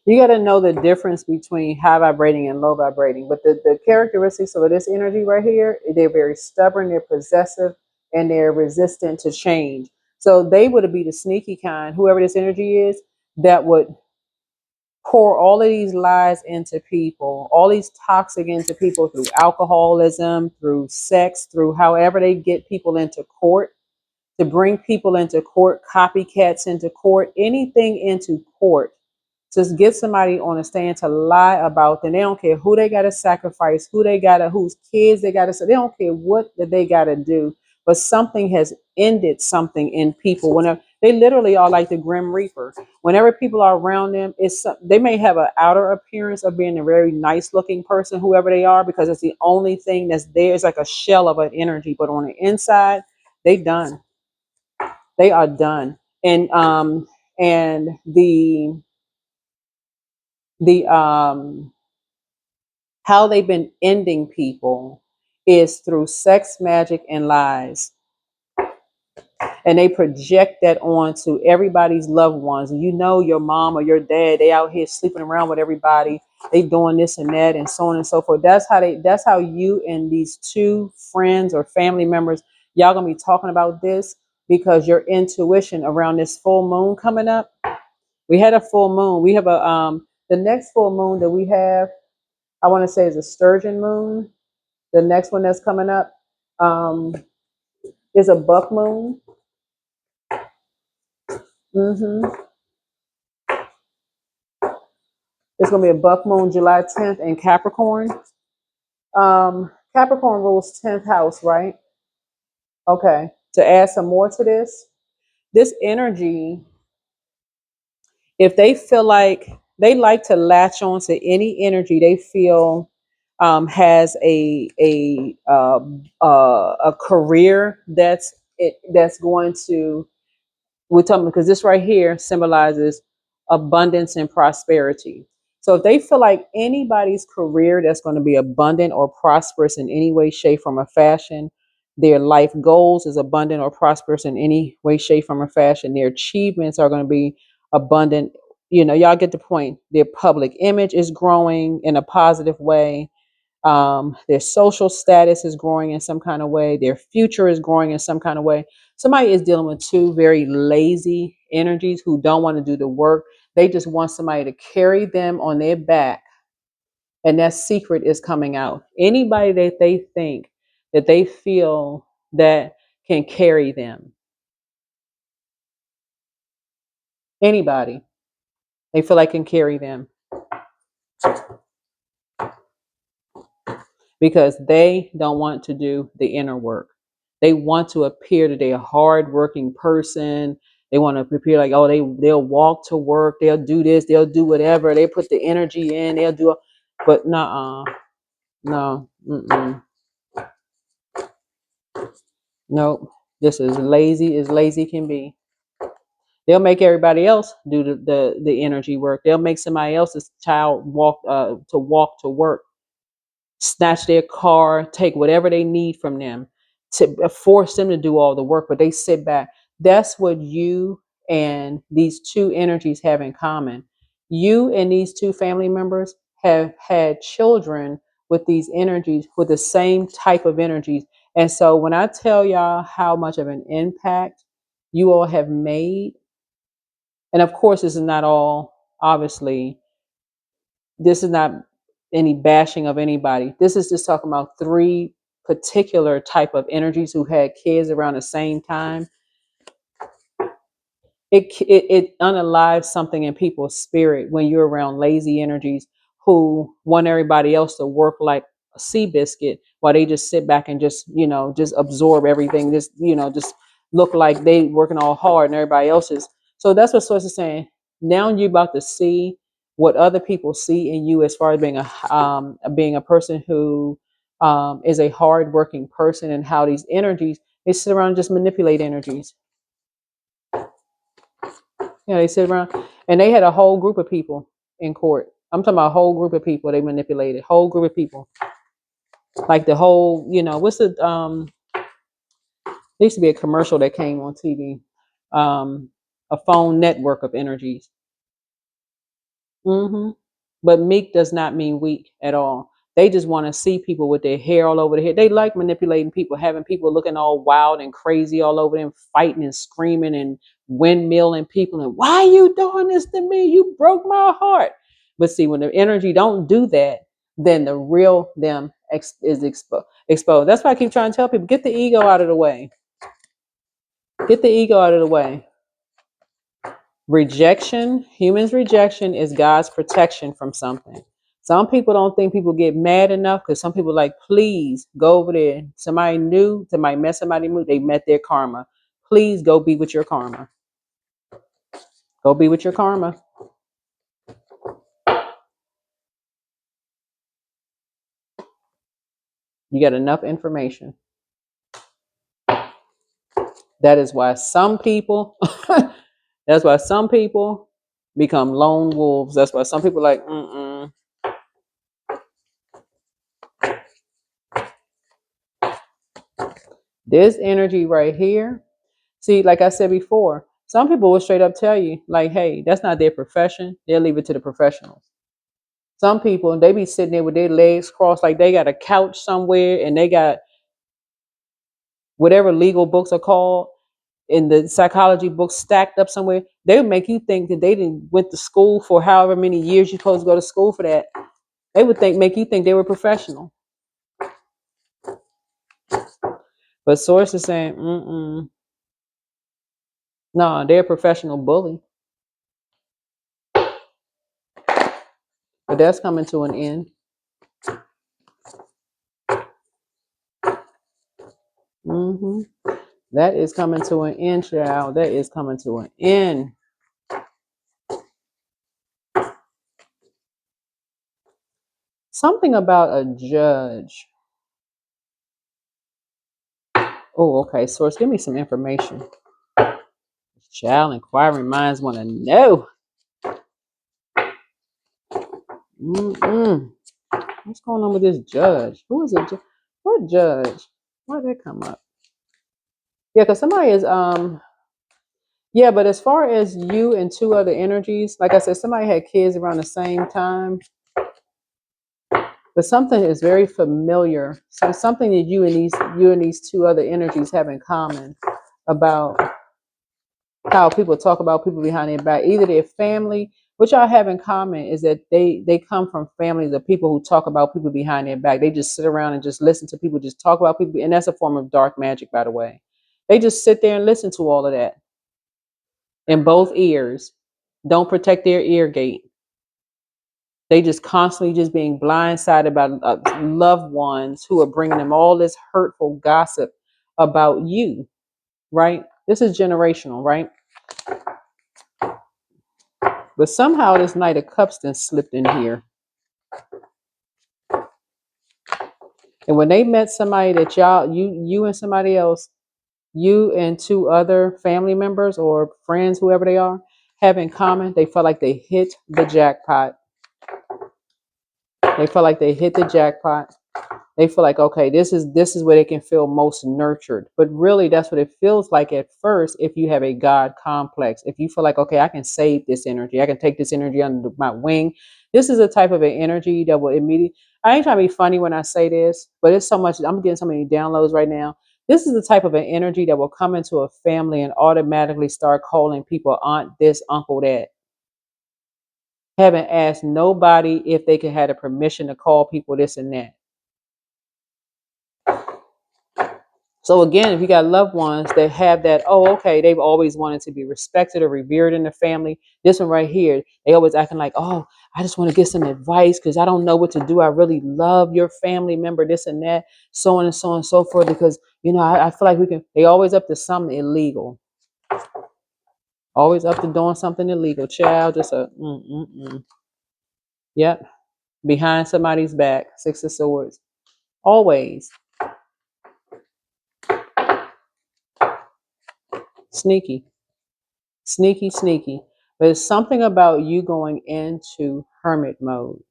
You got to know the difference between high vibrating and low vibrating. But the characteristics of this energy right here, they're very stubborn, they're possessive, and they're resistant to change. So they would be the sneaky kind, whoever this energy is, that would pour all of these lies into people, all these toxic into people through alcoholism, through sex, through however they get people into court, to bring people into court, copycats into court, anything into court. Just get somebody on a stand to lie about them. They don't care who they got to sacrifice, whose kids they got to. They don't care what that they got to do. But something has ended something in people. Whenever they literally are like the Grim Reaper. Whenever people are around them, they may have an outer appearance of being a very nice looking person, whoever they are, because it's the only thing that's there. It's like a shell of an energy. But on the inside, they done. They are done. And the how they've been ending people is through sex, magic, and lies. And they project that onto everybody's loved ones. And you know your mom or your dad, they out here sleeping around with everybody. They doing this and that and so on and so forth. That's how you and these two friends or family members, y'all gonna be talking about this because your intuition around this full moon coming up. We had a full moon. We have the next full moon that we have, I want to say, is a sturgeon moon. The next one that's coming up um, is a buck moon. hmm It's going to be a buck moon July 10th in Capricorn. Capricorn rules 10th house, right? Okay. To add some more to this energy, if they feel like they like to latch on to any energy they feel has a career that's going to, we're talking because this right here symbolizes abundance and prosperity. So if they feel like anybody's career that's going to be abundant or prosperous in any way, shape, form, or fashion, their life goals is abundant or prosperous in any way, shape, form, or fashion, their achievements are going to be abundant. You know, y'all get the point. Their public image is growing in a positive way. Their social status is growing in some kind of way. Their future is growing in some kind of way. Somebody is dealing with two very lazy energies who don't want to do the work. They just want somebody to carry them on their back, and that secret is coming out. Anybody that they think that they feel that can carry them, anybody they feel like can carry them, because they don't want to do the inner work. They want to appear that they're a hardworking person. They want to appear like, oh, they'll walk to work, they'll do this, they'll do whatever, they put the energy in, they'll do, but nah, no, nope. This is lazy as lazy can be. They'll make everybody else do the energy work. They'll make somebody else's child walk to work, snatch their car, take whatever they need from them to force them to do all the work, but they sit back. That's what you and these two energies have in common. You and these two family members have had children with these energies, with the same type of energies. And so when I tell y'all how much of an impact you all have made, and of course, this is not all, obviously, this is not any bashing of anybody. This is just talking about three particular type of energies who had kids around the same time. It unalives something in people's spirit when you're around lazy energies who want everybody else to work like a sea biscuit while they just sit back and just, just absorb everything, just look like they working all hard and everybody else is. So that's what Source is saying. Now you're about to see what other people see in you as far as being a person who is a hard working person, and how these energies, they sit around and just manipulate energies. They sit around, and they had a whole group of people in court. I'm talking about a whole group of people they manipulated. Whole group of people. Like the whole, what's the there used to be a commercial that came on TV. A phone network of energies. hmm But meek does not mean weak at all. They just want to see people with their hair all over their head. They like manipulating people, having people looking all wild and crazy all over them, fighting and screaming and windmilling people. And why are you doing this to me? You broke my heart. But see, when the energy don't do that, then the real them is exposed. That's why I keep trying to tell people, get the ego out of the way. Get the ego out of the way. Humans' rejection is God's protection from something. Some people don't think people get mad enough, because some people like, please go over there. Somebody new, somebody met somebody new, they met their karma. Please go be with your karma. Go be with your karma. You got enough information. That is why some people, that's why some people become lone wolves. That's why some people like, this energy right here. See, like I said before, some people will straight up tell you, like, hey, that's not their profession. They'll leave it to the professionals. Some people, they be sitting there with their legs crossed, like they got a couch somewhere and they got whatever legal books are called in the psychology books stacked up somewhere. They would make you think that they didn't went to school for however many years you're supposed to go to school for that. They would make you think they were professional. But Source is saying, no, they're a professional bully. But that's coming to an end. That is coming to an end, child. That is coming to an end. Something about a judge. Oh, okay. Source, give me some information. Child, inquiring minds want to know. What's going on with this judge? Who is it? What judge? Why did that come up? Yeah, because somebody is Yeah, but as far as you and two other energies, like I said, somebody had kids around the same time, but something is very familiar. So something that you and these two other energies have in common about how people talk about people behind their back. Either their family, which y'all have in common is that they come from families of people who talk about people behind their back. They just sit around and just listen to people just talk about people, and that's a form of dark magic, by the way. They just sit there and listen to all of that in both ears. Don't protect their ear gate. They just constantly just being blindsided by loved ones who are bringing them all this hurtful gossip about you, right? This is generational, right? But somehow this Knight of Cups then slipped in here. And when they met somebody that you and somebody else, you and two other family members or friends, whoever they are, have in common, they felt like they hit the jackpot. They felt like they hit the jackpot. They feel like, okay, this is where they can feel most nurtured. But really that's what it feels like at first if you have a God complex. If you feel like, okay, I can save this energy, I can take this energy under my wing. This is a type of an energy that will immediately, I ain't trying to be funny when I say this, but it's so much, I'm getting so many downloads right now. This is the type of an energy that will come into a family and automatically start calling people aunt this, uncle that. Haven't asked nobody if they could have the permission to call people this and that. So again, if you got loved ones that have that, oh, okay, they've always wanted to be respected or revered in the family. This one right here, they always acting like, oh, I just want to get some advice because I don't know what to do. I really love your family member, this and that, so on and so on and so forth. Because I feel like we can. They always up to something illegal. Always up to doing something illegal. Child, just a Yep, behind somebody's back. Six of Swords. Always sneaky. Sneaky, sneaky. But it's something about you going into hermit mode.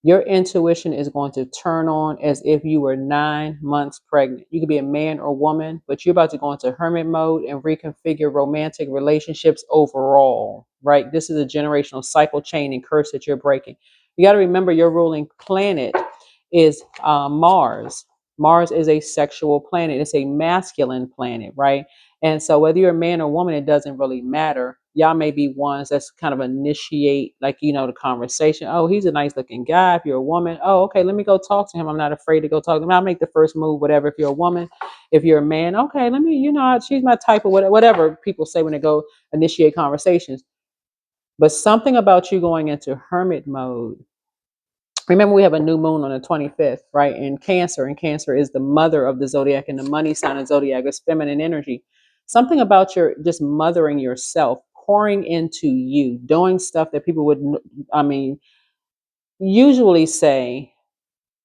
Your intuition is going to turn on as if you were 9 months pregnant. You could be a man or woman, but you're about to go into hermit mode and reconfigure romantic relationships overall, right? This is a generational cycle chain and curse that you're breaking. You got to remember your ruling planet is Mars. Mars is a sexual planet. It's a masculine planet, right? And so whether you're a man or woman, it doesn't really matter. Y'all may be ones that's kind of initiate, like, the conversation. Oh, he's a nice looking guy. If you're a woman, oh, okay, let me go talk to him. I'm not afraid to go talk to him. I'll make the first move, whatever. If you're a woman, if you're a man, okay, let me, she's my type of whatever people say when they go initiate conversations. But something about you going into hermit mode. Remember, we have a new moon on the 25th, right? In Cancer, and Cancer is the mother of the zodiac, and the money sign of zodiac is feminine energy. Something about your just mothering yourself, pouring into you, doing stuff that people would, I mean, usually say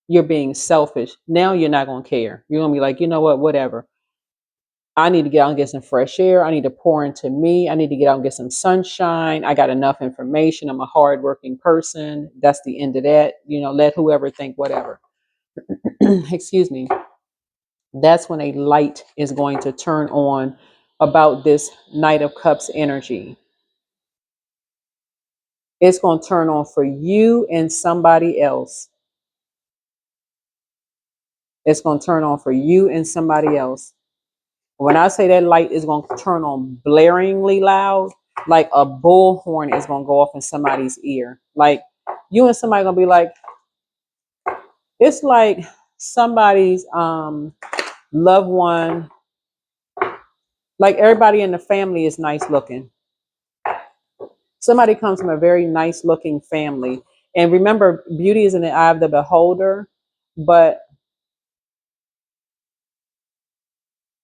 you're being selfish. Now you're not going to care. You're going to be like, you know what, whatever. I need to get out and get some fresh air. I need to pour into me. I need to get out and get some sunshine. I got enough information. I'm a hardworking person. That's the end of that. Let whoever think whatever. Excuse me. That's when a light is going to turn on about this Knight of Cups energy. It's going to turn on for you and somebody else. It's going to turn on for you and somebody else. When I say that light is going to turn on blaringly loud, like a bullhorn is going to go off in somebody's ear. Like you and somebody going to be like, it's like somebody's loved one, like everybody in the family is nice looking. Somebody comes from a very nice looking family. And remember, beauty is in the eye of the beholder, but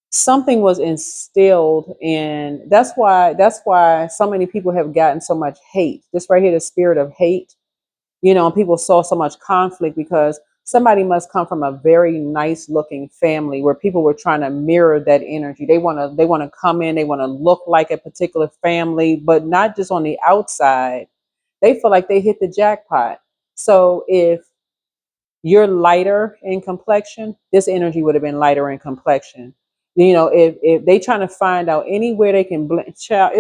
something was instilled in, that's why so many people have gotten so much hate. This right here, the spirit of hate, and people saw so much conflict because somebody must come from a very nice looking family where people were trying to mirror that energy. They want to come in, they want to look like a particular family, but not just on the outside. They feel like they hit the jackpot. So if you're lighter in complexion, this energy would have been lighter in complexion. If they trying to find out anywhere they can blend, child,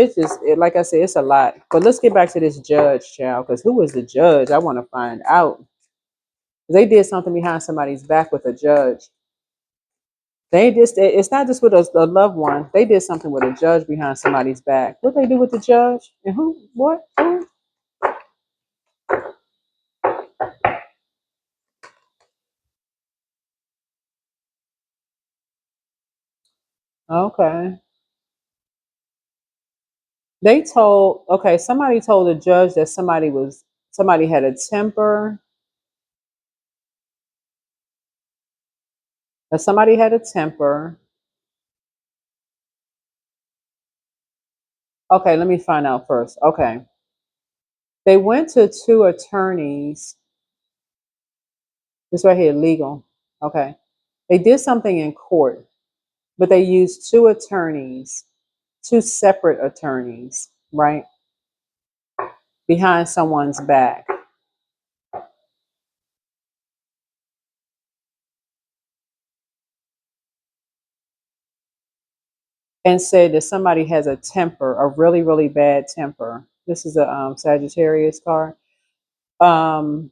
like I said, it's a lot. But let's get back to this judge, child, because who is the judge? I want to find out. They did something behind somebody's back with a judge. It's not just with a loved one. They did something with a judge behind somebody's back. What they do with the judge? And who? What? Who? Okay. Somebody told the judge that somebody had a temper, that somebody had a temper. Okay, let me find out first. Okay. They went to two attorneys. This right here, legal. Okay. They did something in court, but they used two attorneys, two separate attorneys, right? Behind someone's back. And said that somebody has a temper, a really, really bad temper. This is a Sagittarius card. Um,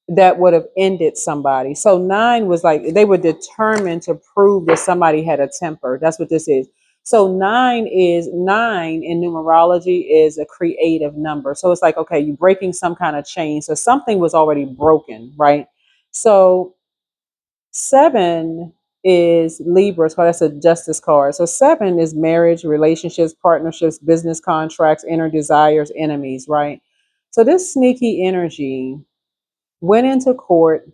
that would have ended somebody. So nine was like they were determined to prove that somebody had a temper. That's what this is. So nine in numerology is a creative number. So it's like, okay, you're breaking some kind of chain. So something was already broken, right? So seven is Libra's card. That's a justice card. So seven is marriage, relationships, partnerships, business contracts, inner desires, enemies, right? So this sneaky energy went into court,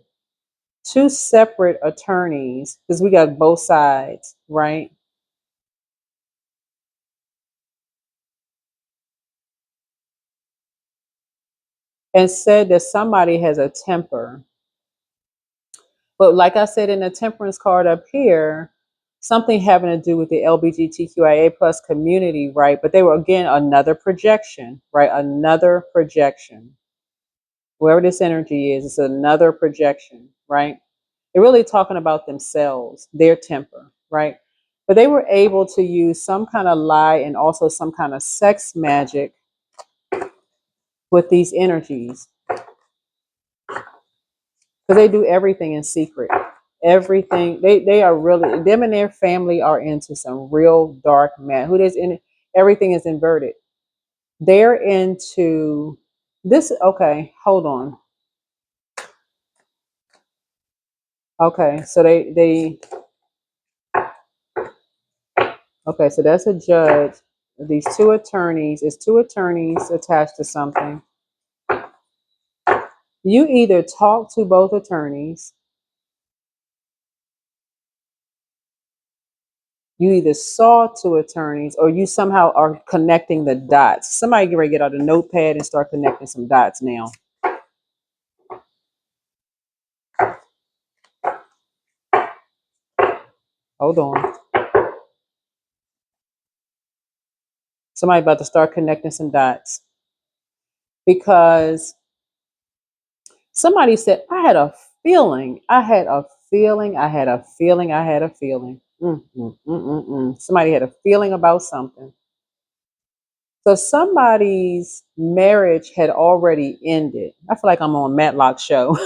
two separate attorneys, because we got both sides, right? And said that somebody has a temper. But like I said in the temperance card up here, something having to do with the LGBTQIA plus community, right? But they were again another projection, right? Another projection. Whoever this energy is, it's another projection, right? They're really talking about themselves, their temper, right? But they were able to use some kind of lie and also some kind of sex magic with these energies because they do everything in secret. Everything they are really them and their family are into some real dark man. Who is in everything is inverted. They're into this. Okay, hold on. Okay, so they okay, so that's a judge. These two attorneys, it's two attorneys attached to something. You either talk to both attorneys, you either saw two attorneys, or you somehow are connecting the dots. Somebody get ready to get out a notepad and start connecting some dots now. Hold on. Somebody about to start connecting some dots because somebody said, I had a feeling, I had a feeling, I had a feeling, I had a feeling. Somebody had a feeling about something. So somebody's marriage had already ended. I feel like I'm on Matlock's show.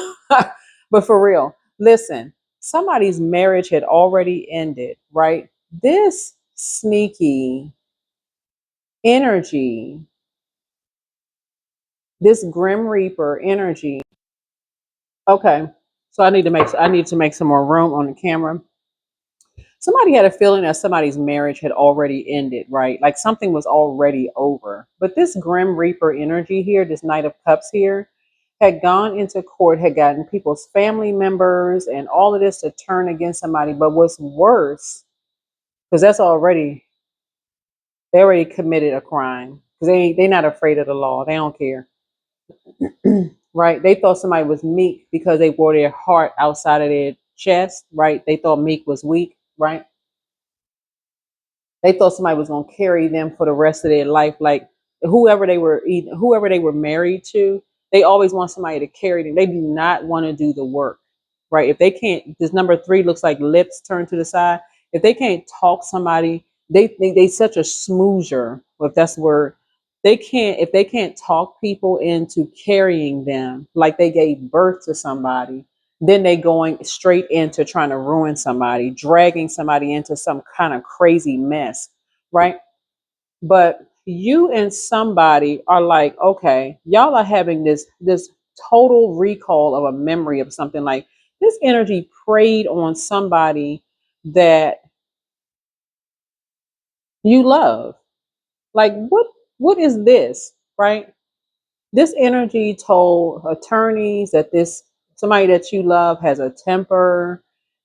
But for real, listen, somebody's marriage had already ended, right? This sneaky energy, this Grim Reaper energy. Okay. So I need to make some more room on the camera. Somebody had a feeling that somebody's marriage had already ended, right? Like something was already over. But this Grim Reaper energy here, this Knight of Cups here, had gone into court, had gotten people's family members and all of this to turn against somebody. But what's worse, because they already committed a crime. Because they're not afraid of the law. They don't care. Right? They thought somebody was meek because they wore their heart outside of their chest, right? They thought meek was weak, right? They thought somebody was going to carry them for the rest of their life. Like whoever they were married to, they always want somebody to carry them. They do not want to do the work, right? If they can't, this number three looks like lips turned to the side. if they can't talk somebody, they such a smoozer, if that's the word. They can't, if they can't talk people into carrying them like they gave birth to somebody, then they going straight into trying to ruin somebody, dragging somebody into some kind of crazy mess, right? But you and somebody are like, okay, y'all are having this total recall of a memory of something. Like this energy preyed on somebody that you love. Like what is this, right? This energy told attorneys that this somebody that you love has a temper,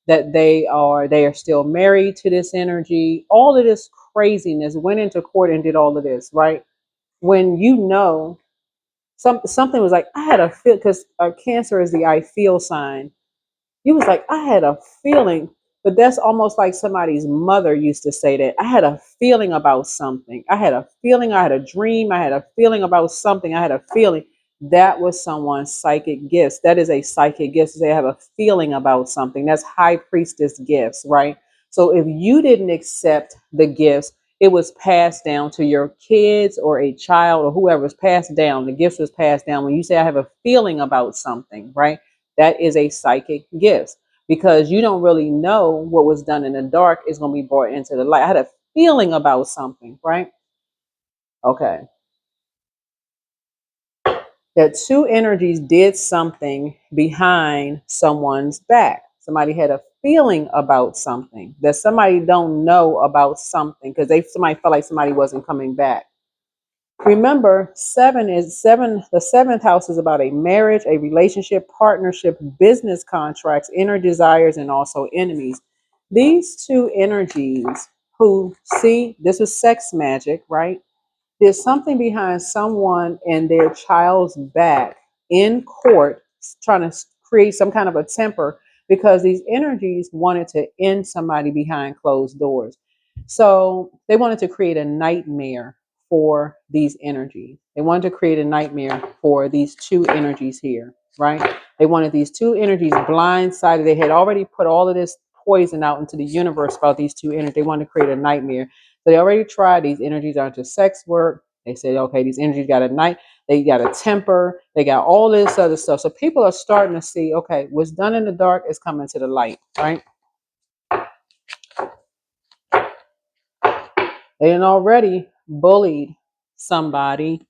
that they are still married to this energy. All of this craziness went into court and did all of this, right? When you know something was like, I had a feel, because Cancer is the I feel sign. He was like, I had a feeling, but that's almost like somebody's mother used to say that. I had a feeling about something. I had a feeling, I had a dream, I had a feeling about something. I had a feeling. That was someone's psychic gifts. That is a psychic gift. They have a feeling about something. That's high priestess gifts, right? So if you didn't accept the gifts, it was passed down to your kids or a child or whoever was passed down. The gifts was passed down. When you say I have a feeling about something, right? That is a psychic gift, because you don't really know what was done in the dark is going to be brought into the light. I had a feeling about something, right? Okay. That two energies did something behind someone's back. Somebody had a feeling about something that somebody don't know about something because somebody felt like somebody wasn't coming back. Remember, seven. The seventh house is about a marriage, a relationship, partnership, business contracts, inner desires, and also enemies. These two energies, who see this is sex magic, right? There's something behind someone and their child's back in court trying to create some kind of a temper because these energies wanted to end somebody behind closed doors. So they wanted to create a nightmare for these energies. They wanted to create a nightmare for these two energies here, right? They wanted these two energies blindsided. They had already put all of this poison out into the universe about these two energies. They wanted to create a nightmare. So they already tried. These energies are into sex work. They said, okay, these energies got a night, they got a temper, they got all this other stuff. So people are starting to see, okay, what's done in the dark is coming to the light, right? They had already bullied somebody.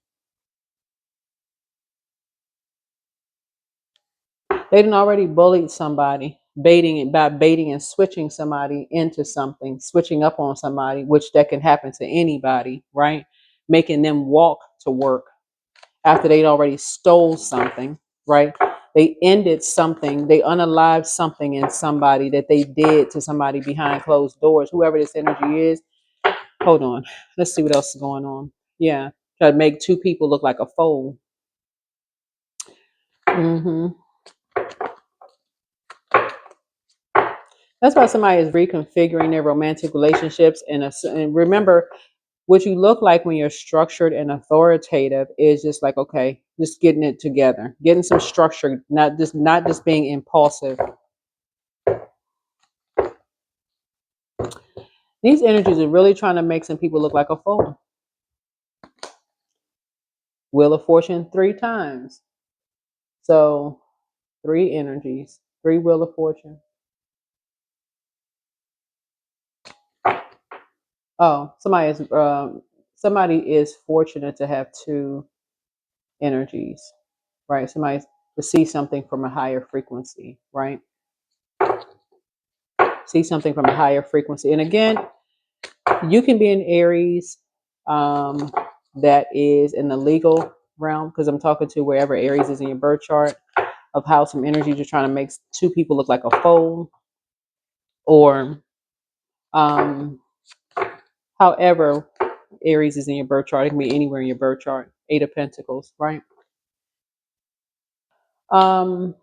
They had already bullied somebody, baiting it by baiting and switching somebody into something, switching up on somebody, which that can happen to anybody, right? Making them walk to work after they'd already stole something, right? They ended something, they unalived something in somebody that they did to somebody behind closed doors, whoever this energy is. Hold on. Let's see what else is going on. Yeah. Try to make two people look like a fool. hmm That's why somebody is reconfiguring their romantic relationships. And remember, what you look like when you're structured and authoritative is just like, okay, just getting it together, getting some structure, not just being impulsive. These energies are really trying to make some people look like a fool. Wheel of Fortune 3 times. So three energies, three Wheel of Fortune. Oh, somebody is fortunate to have two energies, right? Somebody to see something from a higher frequency, right? See something from a higher frequency. And again, you can be an Aries um, that is in the legal realm, because I'm talking to wherever Aries is in your birth chart, of how some energies are trying to make two people look like a fool, or um, however Aries is in your birth chart. It can be anywhere in your birth chart. 8 of Pentacles, right? Um,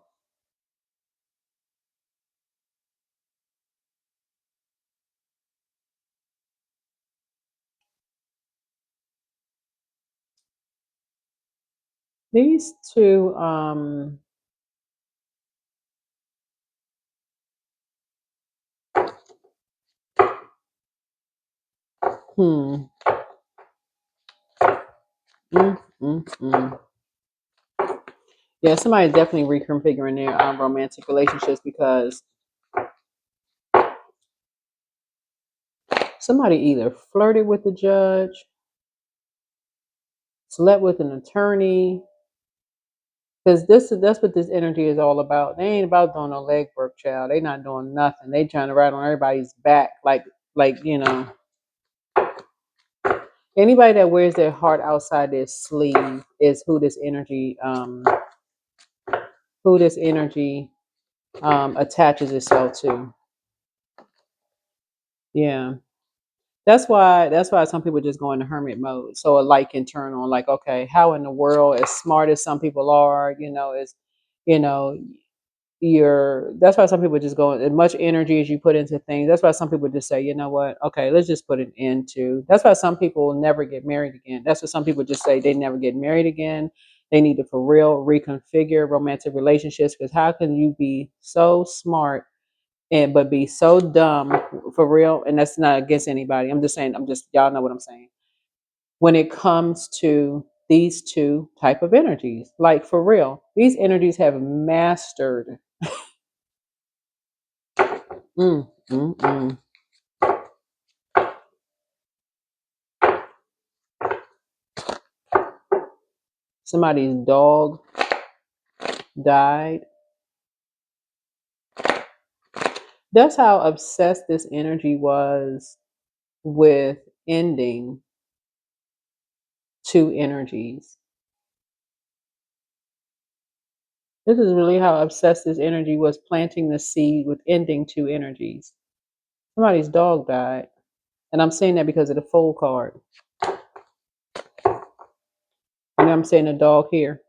these two, Hmm. Mm, mm, mm. Yeah, somebody's definitely reconfiguring their romantic relationships because somebody either flirted with the judge, slept with an attorney, because that's what this energy is all about. They ain't about doing no leg work, child. They not doing nothing. They trying to ride on everybody's back, like anybody that wears their heart outside their sleeve is who this energy attaches itself to. Yeah. That's why some people just go into hermit mode. So a light can turn on, like, okay, how in the world, as smart as some people are, is, you know, that's why some people just go as much energy as you put into things. That's why some people just say, you know what, okay, let's just put an end to. That's why some people will never get married again. That's what some people just say, they never get married again. They need to for real reconfigure romantic relationships, because how can you be so smart and but be so dumb for real? And that's not against anybody. I'm just saying, y'all know what I'm saying. When it comes to these two type of energies, like for real, these energies have mastered. Mm, mm, mm. Somebody's dog died. That's how obsessed this energy was with ending two energies. This is really how obsessed this energy was, planting the seed with ending two energies. Somebody's dog died. And I'm saying that because of the fold card. And I'm saying the dog here.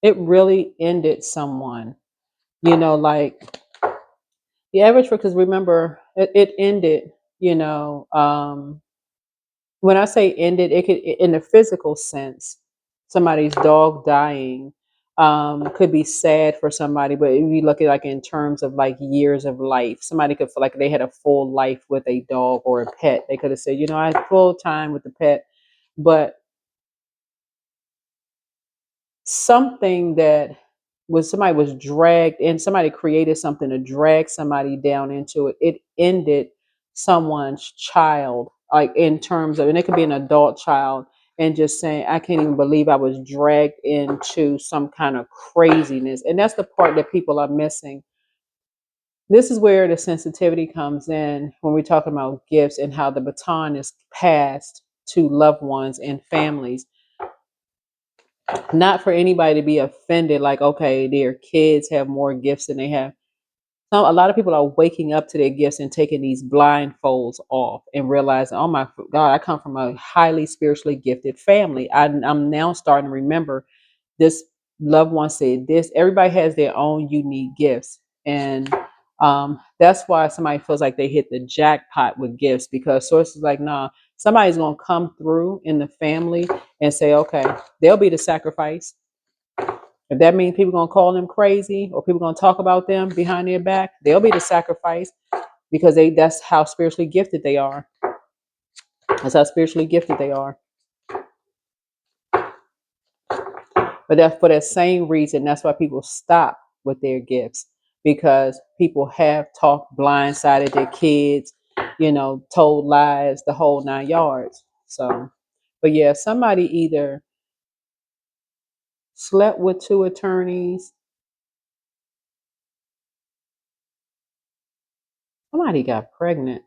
It really ended someone. Like the average, because remember, it ended, you know, when I say ended, it could, in the physical sense, somebody's dog dying could be sad for somebody, but if you look at like in terms of like years of life, somebody could feel like they had a full life with a dog or a pet. They could have said, I had full time with the pet, but something that was somebody was dragged in, somebody created something to drag somebody down into it. It ended someone's child, like in terms of, and it could be an adult child, and just saying, I can't even believe I was dragged into some kind of craziness. And that's the part that people are missing. This is where the sensitivity comes in when we're talking about gifts and how the baton is passed to loved ones and families. Not for anybody to be offended, like, okay, their kids have more gifts than they have. A lot of people are waking up to their gifts and taking these blindfolds off and realizing, oh my God, I come from a highly spiritually gifted family. I'm now starting to remember this loved one said this. Everybody has their own unique gifts. And that's why somebody feels like they hit the jackpot with gifts, because sources like, nah, somebody's going to come through in the family and say, okay, they'll be the sacrifice. If that means people going to call them crazy or people going to talk about them behind their back, they'll be the sacrifice, because that's how spiritually gifted they are. That's how spiritually gifted they are. But that's for that same reason. That's why people stop with their gifts, because people have talked, blindsided their kids, told lies, the whole 9 yards. So, but yeah, somebody either slept with two attorneys, somebody got pregnant.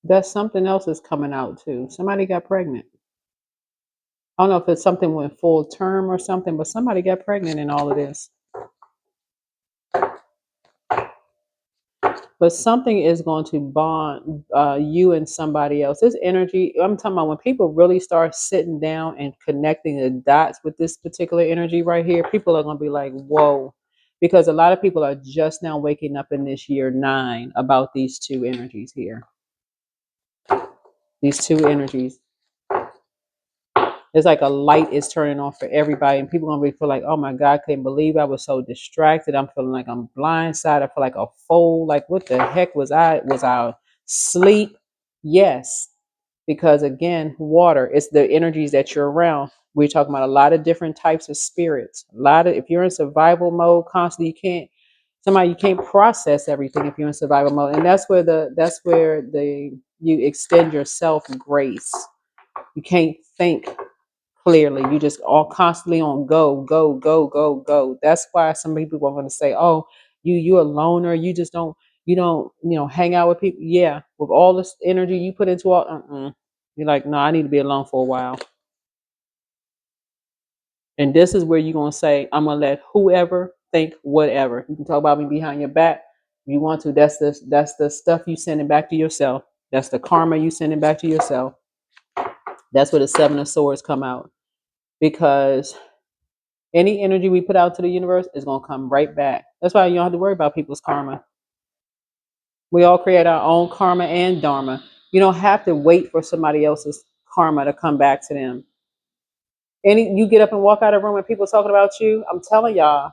That's something else that's coming out too. Somebody got pregnant. I don't know if it's something went full term or something, but somebody got pregnant in all of this. But something is going to bond you and somebody else. This energy, I'm talking about when people really start sitting down and connecting the dots with this particular energy right here, people are going to be like, whoa. Because a lot of people are just now waking up in this year 9 about these two energies here. These two energies. It's like a light is turning on for everybody, and people gonna be feel like, oh my God, I couldn't believe I was so distracted. I'm feeling like I'm blindsided. I feel like a fool. Like what the heck was I? Was I asleep? Yes, because again, water. It's the energies that you're around. We're talking about a lot of different types of spirits. A lot of if you're in survival mode constantly, you can't process everything if you're in survival mode, and that's where the you extend yourself grace. You can't think clearly. You just all constantly on go, go, go, go, go. That's why some people are going to say, "Oh, you a loner. You don't hang out with people." Yeah, with all this energy you put into all, you're like, no, I need to be alone for a while. And this is where you're gonna say, I'm gonna let whoever think whatever. You can talk about me behind your back if you want to. That's the stuff you sending back to yourself. That's the karma you sending back to yourself. That's where the seven of swords come out. Because any energy we put out to the universe is gonna come right back. That's why you don't have to worry about people's karma. We all create our own karma and dharma. You don't have to wait for somebody else's karma to come back to them. You get up and walk out of the room and people talking about you, I'm telling y'all,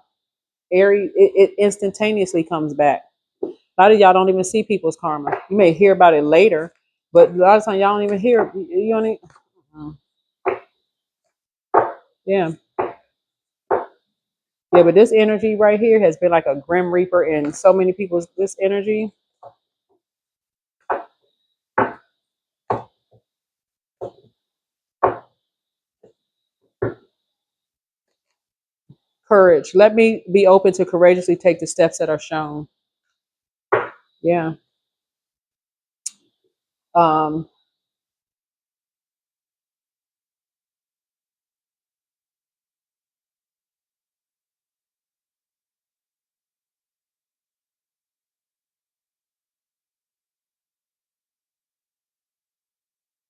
Aries, it instantaneously comes back. A lot of y'all don't even see people's karma. You may hear about it later, but a lot of times y'all don't even hear. You don't even, yeah, yeah. But this energy right here has been like a grim reaper in so many people's. This energy, courage. Let me be open to courageously take the steps that are shown. Yeah. Um.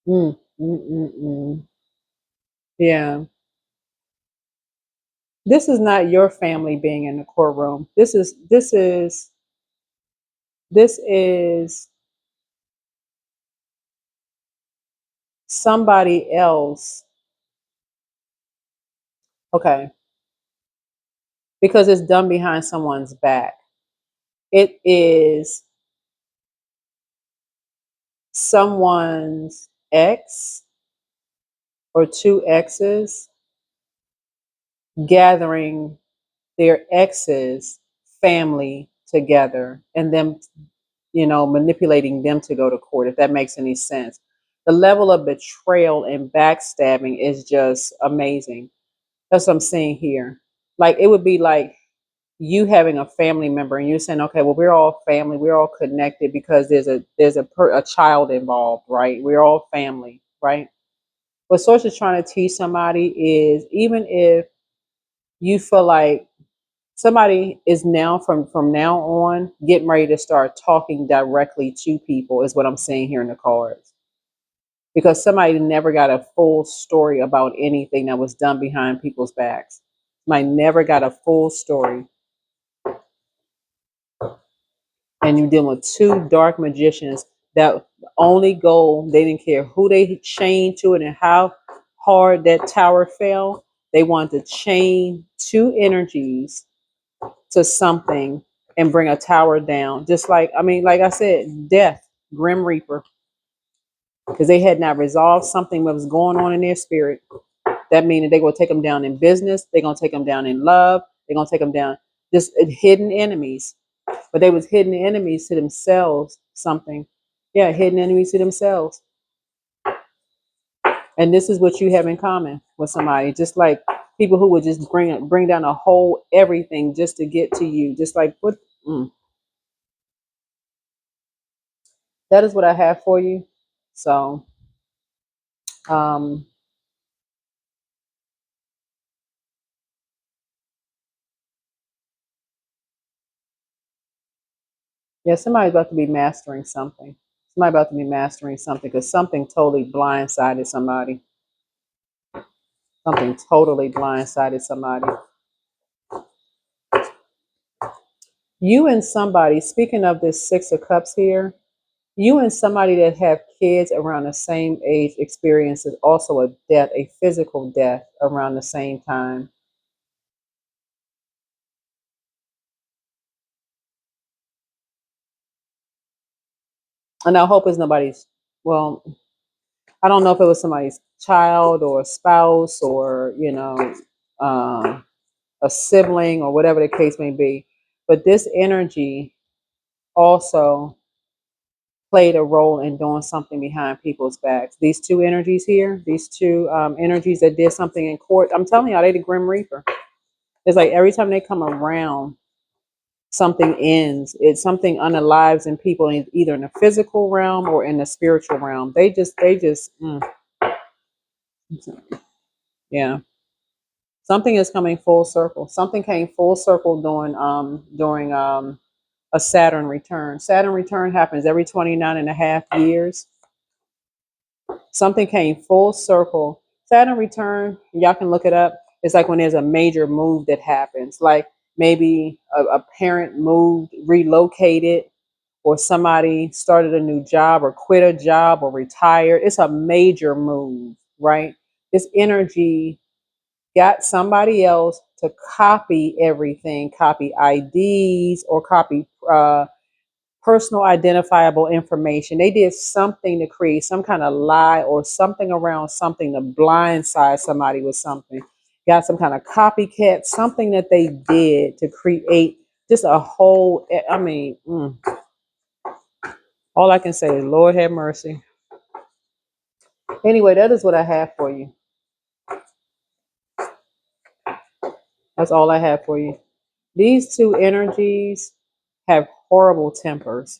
Mm, mm, mm, mm. Yeah. This is not your family being in the courtroom. This is somebody else. Okay, because it's done behind someone's back. It is someone's ex or two exes gathering their ex's family together and them, manipulating them to go to court, if that makes any sense. The level of betrayal and backstabbing is just amazing. That's what I'm seeing here. Like it would be like you having a family member and you're saying, okay, well, we're all family, we're all connected because there's a child involved, right? We're all family, right? What Source is trying to teach somebody is, even if you feel like somebody is now from now on getting ready to start talking directly to people, is what I'm saying here in the cards, because somebody never got a full story about anything that was done behind people's backs. Somebody never got a full story. And you're dealing with two dark magicians that only goal, they didn't care who they chained to it and how hard that tower fell. They wanted to chain two energies to something and bring a tower down. Just like, I mean, like I said, death, Grim Reaper, because they had not resolved something that was going on in their spirit. That means they're going to take them down in business. They're going to take them down in love. They're going to take them down, just hidden enemies. But they was hidden enemies to themselves. Something, yeah, hidden enemies to themselves. And this is what you have in common with somebody. Just like people who would just bring down a whole everything just to get to you. Just like what. That is what I have for you. So, um, yeah, somebody's about to be mastering something. Somebody about to be mastering something because something totally blindsided somebody. Something totally blindsided somebody. You and somebody, speaking of this Six of Cups here, You and somebody that have kids around the same age experiences also a death, a physical death around the same time. And I hope it's nobody's, well, I don't know if it was somebody's child or spouse or, uh, a sibling or whatever the case may be. But this energy also played a role in doing something behind people's backs. These two energies here, these two energies that did something in court, I'm telling y'all, they the Grim Reaper. It's like every time they come around, something ends. It's something unalives in people, either in the physical realm or in the spiritual realm. Yeah. Something is coming full circle. Something came full circle during a Saturn return. Saturn return happens every 29 and a half years. Something came full circle. Saturn return, y'all can look it up. It's like when there's a major move that happens, like maybe a parent moved, relocated, or somebody started a new job or quit a job or retired. It's a major move, right? This energy got somebody else to copy everything, copy IDs or copy personal identifiable information. They did something to create some kind of lie or something around something to blindside somebody with something. Got some kind of copycat, something that they did to create just a whole. I mean, all I can say is, Lord have mercy. Anyway, that is what I have for you. That's all I have for you. These two energies have horrible tempers.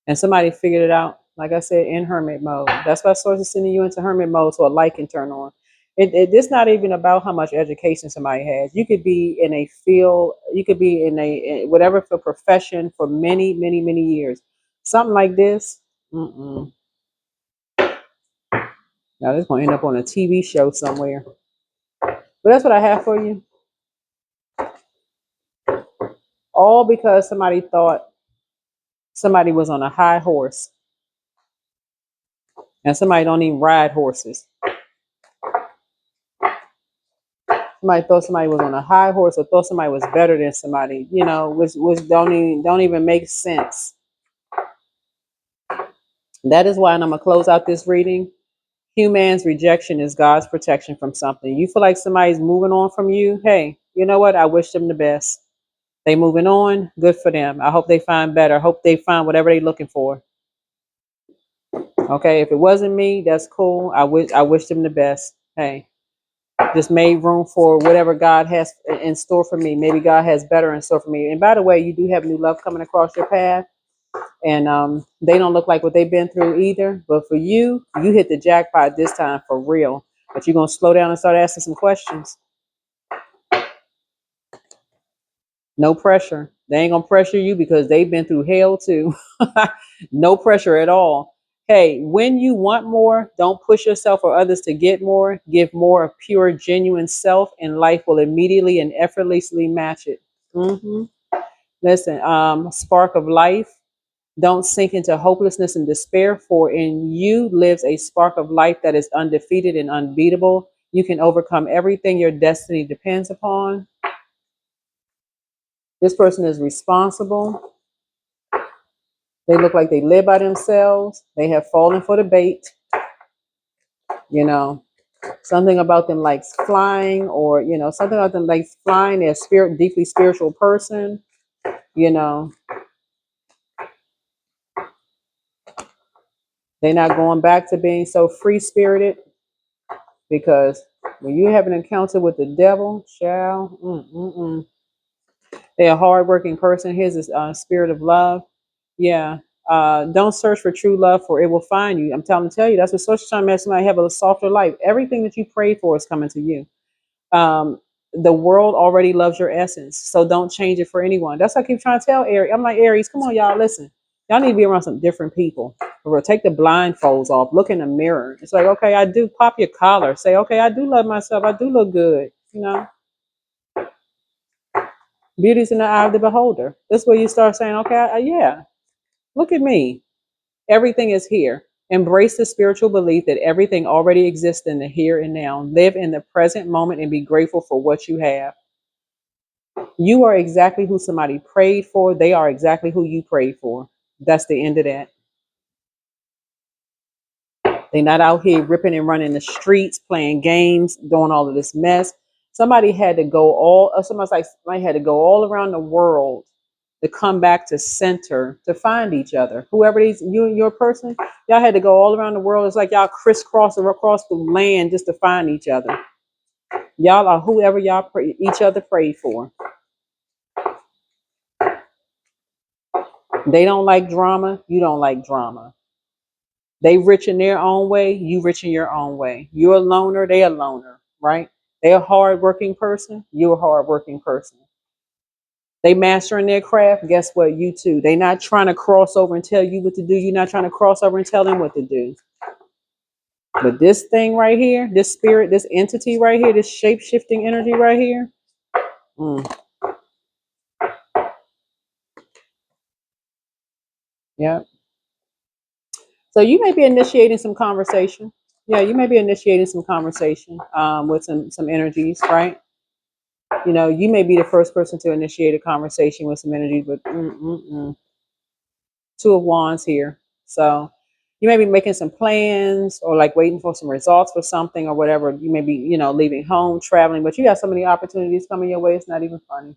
And somebody figured it out, like I said, in hermit mode. That's why source is sending you into hermit mode so a light can turn on. It's not even about how much education somebody has. You could be in a field, you could be in whatever for profession for many, many, many years. Something like this, mm-mm. Now this is going to end up on a TV show somewhere. But that's what I have for you. All because somebody thought somebody was on a high horse, and somebody don't even ride horses. Somebody thought somebody was on a high horse or thought somebody was better than somebody, which don't even make sense. That is why, and I'm gonna close out this reading. Human's rejection is God's protection from something. You feel like somebody's moving on from you. Hey, you know what? I wish them the best. They moving on. Good for them. I hope they find better. I hope they find whatever they're looking for. Okay, if it wasn't me, that's cool. I wish them the best. Hey, just made room for whatever God has in store for me. Maybe God has better in store for me. And by the way, you do have new love coming across your path, and they don't look like what they've been through either. But for you, you hit the jackpot this time for real. But you're gonna slow down and start asking some questions. No pressure. They ain't gonna pressure you because they've been through hell too. No pressure at all. Hey, when you want more, don't push yourself or others to get more. Give more of pure, genuine self, and life will immediately and effortlessly match it. hmm Listen, spark of life. Don't sink into hopelessness and despair, for in you lives a spark of life that is undefeated and unbeatable. You can overcome everything your destiny depends upon. This person is responsible. They look like they live by themselves. They have fallen for the bait. You know, something about them likes flying, or something about them likes flying. They're a deeply spiritual person. You know, they're not going back to being so free spirited, because when you have an encounter with the devil, child, they're a hardworking person. Here's this spirit of love. Yeah. Don't search for true love, for it will find you. I'm tell you, that's what social time makes somebody have a softer life. Everything that you prayed for is coming to you. The world already loves your essence, so don't change it for anyone. That's what I keep trying to tell Aries. I'm like, Aries, come on, y'all, listen. Y'all need to be around some different people. Or take the blindfolds off. Look in the mirror. It's like, okay, I do. Pop your collar. Say, okay, I do love myself. I do look good. Beauty's in the eye of the beholder. That's where you start saying, okay, yeah, look at me. Everything is here. Embrace the spiritual belief that everything already exists in the here and now. Live in the present moment and be grateful for what you have. You are exactly who somebody prayed for. They are exactly who you prayed for. That's the end of that. They're not out here ripping and running the streets, playing games, doing all of this mess. Somebody had to go all. Somebody had to go all around the world to come back to center to find each other. Whoever these you and your person, y'all had to go all around the world. It's like y'all crisscrossing across the land just to find each other. Y'all are whoever each other prayed for. They don't like drama. You don't like drama. They rich in their own way. You rich in your own way. You're a loner. They a loner, right? They a hardworking person. You're a hardworking person. They mastering their craft. Guess what? You too. They not trying to cross over and tell you what to do. You're not trying to cross over and tell them what to do. But this thing right here, this spirit, this entity right here, this shape shifting energy right here. Mm, yeah. So you may be initiating some conversation. Yeah, you may be initiating some conversation with some energies, right? You know, you may be the first person to initiate a conversation with some energy, but Two of Wands here. So you may be making some plans or like waiting for some results for something or whatever. You may be, leaving home, traveling, but you got so many opportunities coming your way. It's not even funny.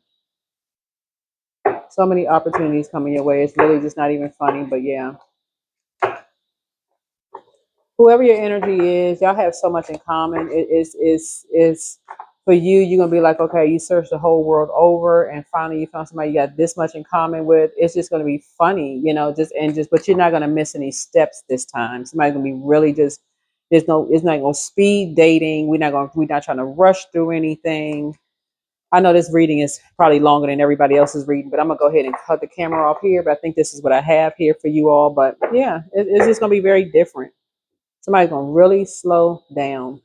So many opportunities coming your way. It's really just not even funny, but yeah. Whoever your energy is, y'all have so much in common. Is for you, you're gonna be like, okay, you searched the whole world over and finally you found somebody you got this much in common with. It's just gonna be funny, but you're not gonna miss any steps this time. Somebody's gonna be really just it's not gonna speed dating. We're not trying to rush through anything. I know this reading is probably longer than everybody else's reading, but I'm gonna go ahead and cut the camera off here. But I think this is what I have here for you all. But yeah, it's just gonna be very different. Somebody's gonna really slow down.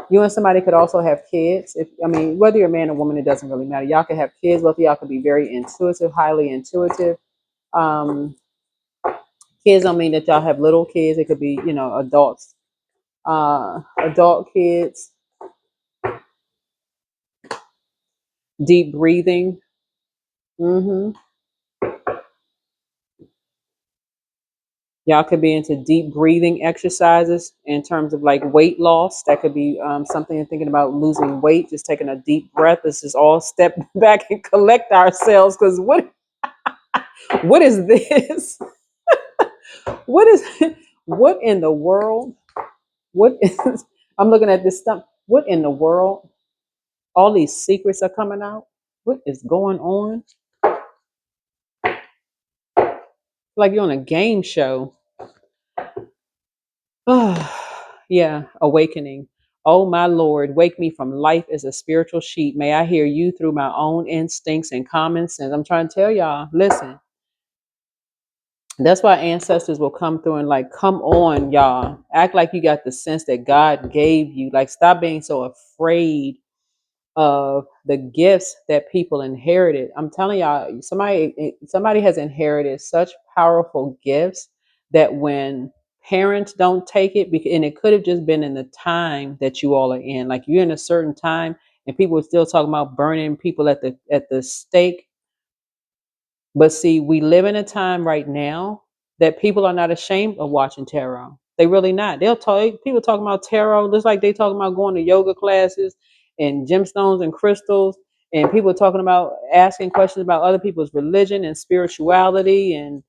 You and somebody could also have kids. Whether you're a man or woman, it doesn't really matter. Y'all could have kids. Both of y'all could be very intuitive, highly intuitive. Um, Kids don't mean that y'all have little kids. It could be, adults, adult kids. Deep breathing. hmm Y'all could be into deep breathing exercises in terms of like weight loss. That could be something you're thinking about losing weight, just taking a deep breath. Let's just all step back and collect ourselves because what is this? What is what in the world? What is I'm looking at this stuff. What in the world? All these secrets are coming out. What is going on? Like you're on a game show. Yeah, awakening. Oh my Lord, wake me from life as a spiritual sheep. May I hear you through my own instincts and common sense. I'm trying to tell y'all, listen, that's why ancestors will come through and like, come on, y'all. Act like you got the sense that God gave you. Like, stop being so afraid of the gifts that people inherited. I'm telling y'all, somebody has inherited such powerful gifts that when parents don't take it, and it could have just been in the time that you all are in, like you're in a certain time, and people are still talking about burning people at the stake. But see, we live in a time right now that people are not ashamed of watching tarot. They really not. They'll talk people talking about tarot just like they talking about going to yoga classes and gemstones and crystals, and people talking about asking questions about other people's religion and spirituality and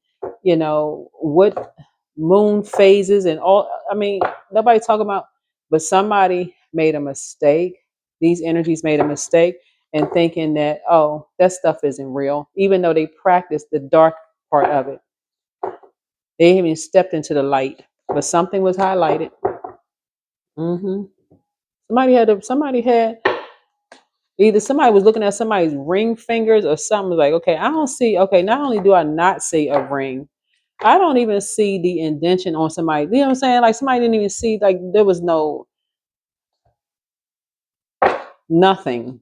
what moon phases and all. Nobody talking about, but somebody made a mistake. These energies made a mistake and thinking that, oh, that stuff isn't real, even though they practiced the dark part of it. They even stepped into the light, but something was highlighted. hmm Somebody had either somebody was looking at somebody's ring fingers or something was like, okay, I don't see. Okay, not only do I not see a ring, I don't even see the indention on somebody. You know what I'm saying? Like somebody didn't even see, like there was no nothing.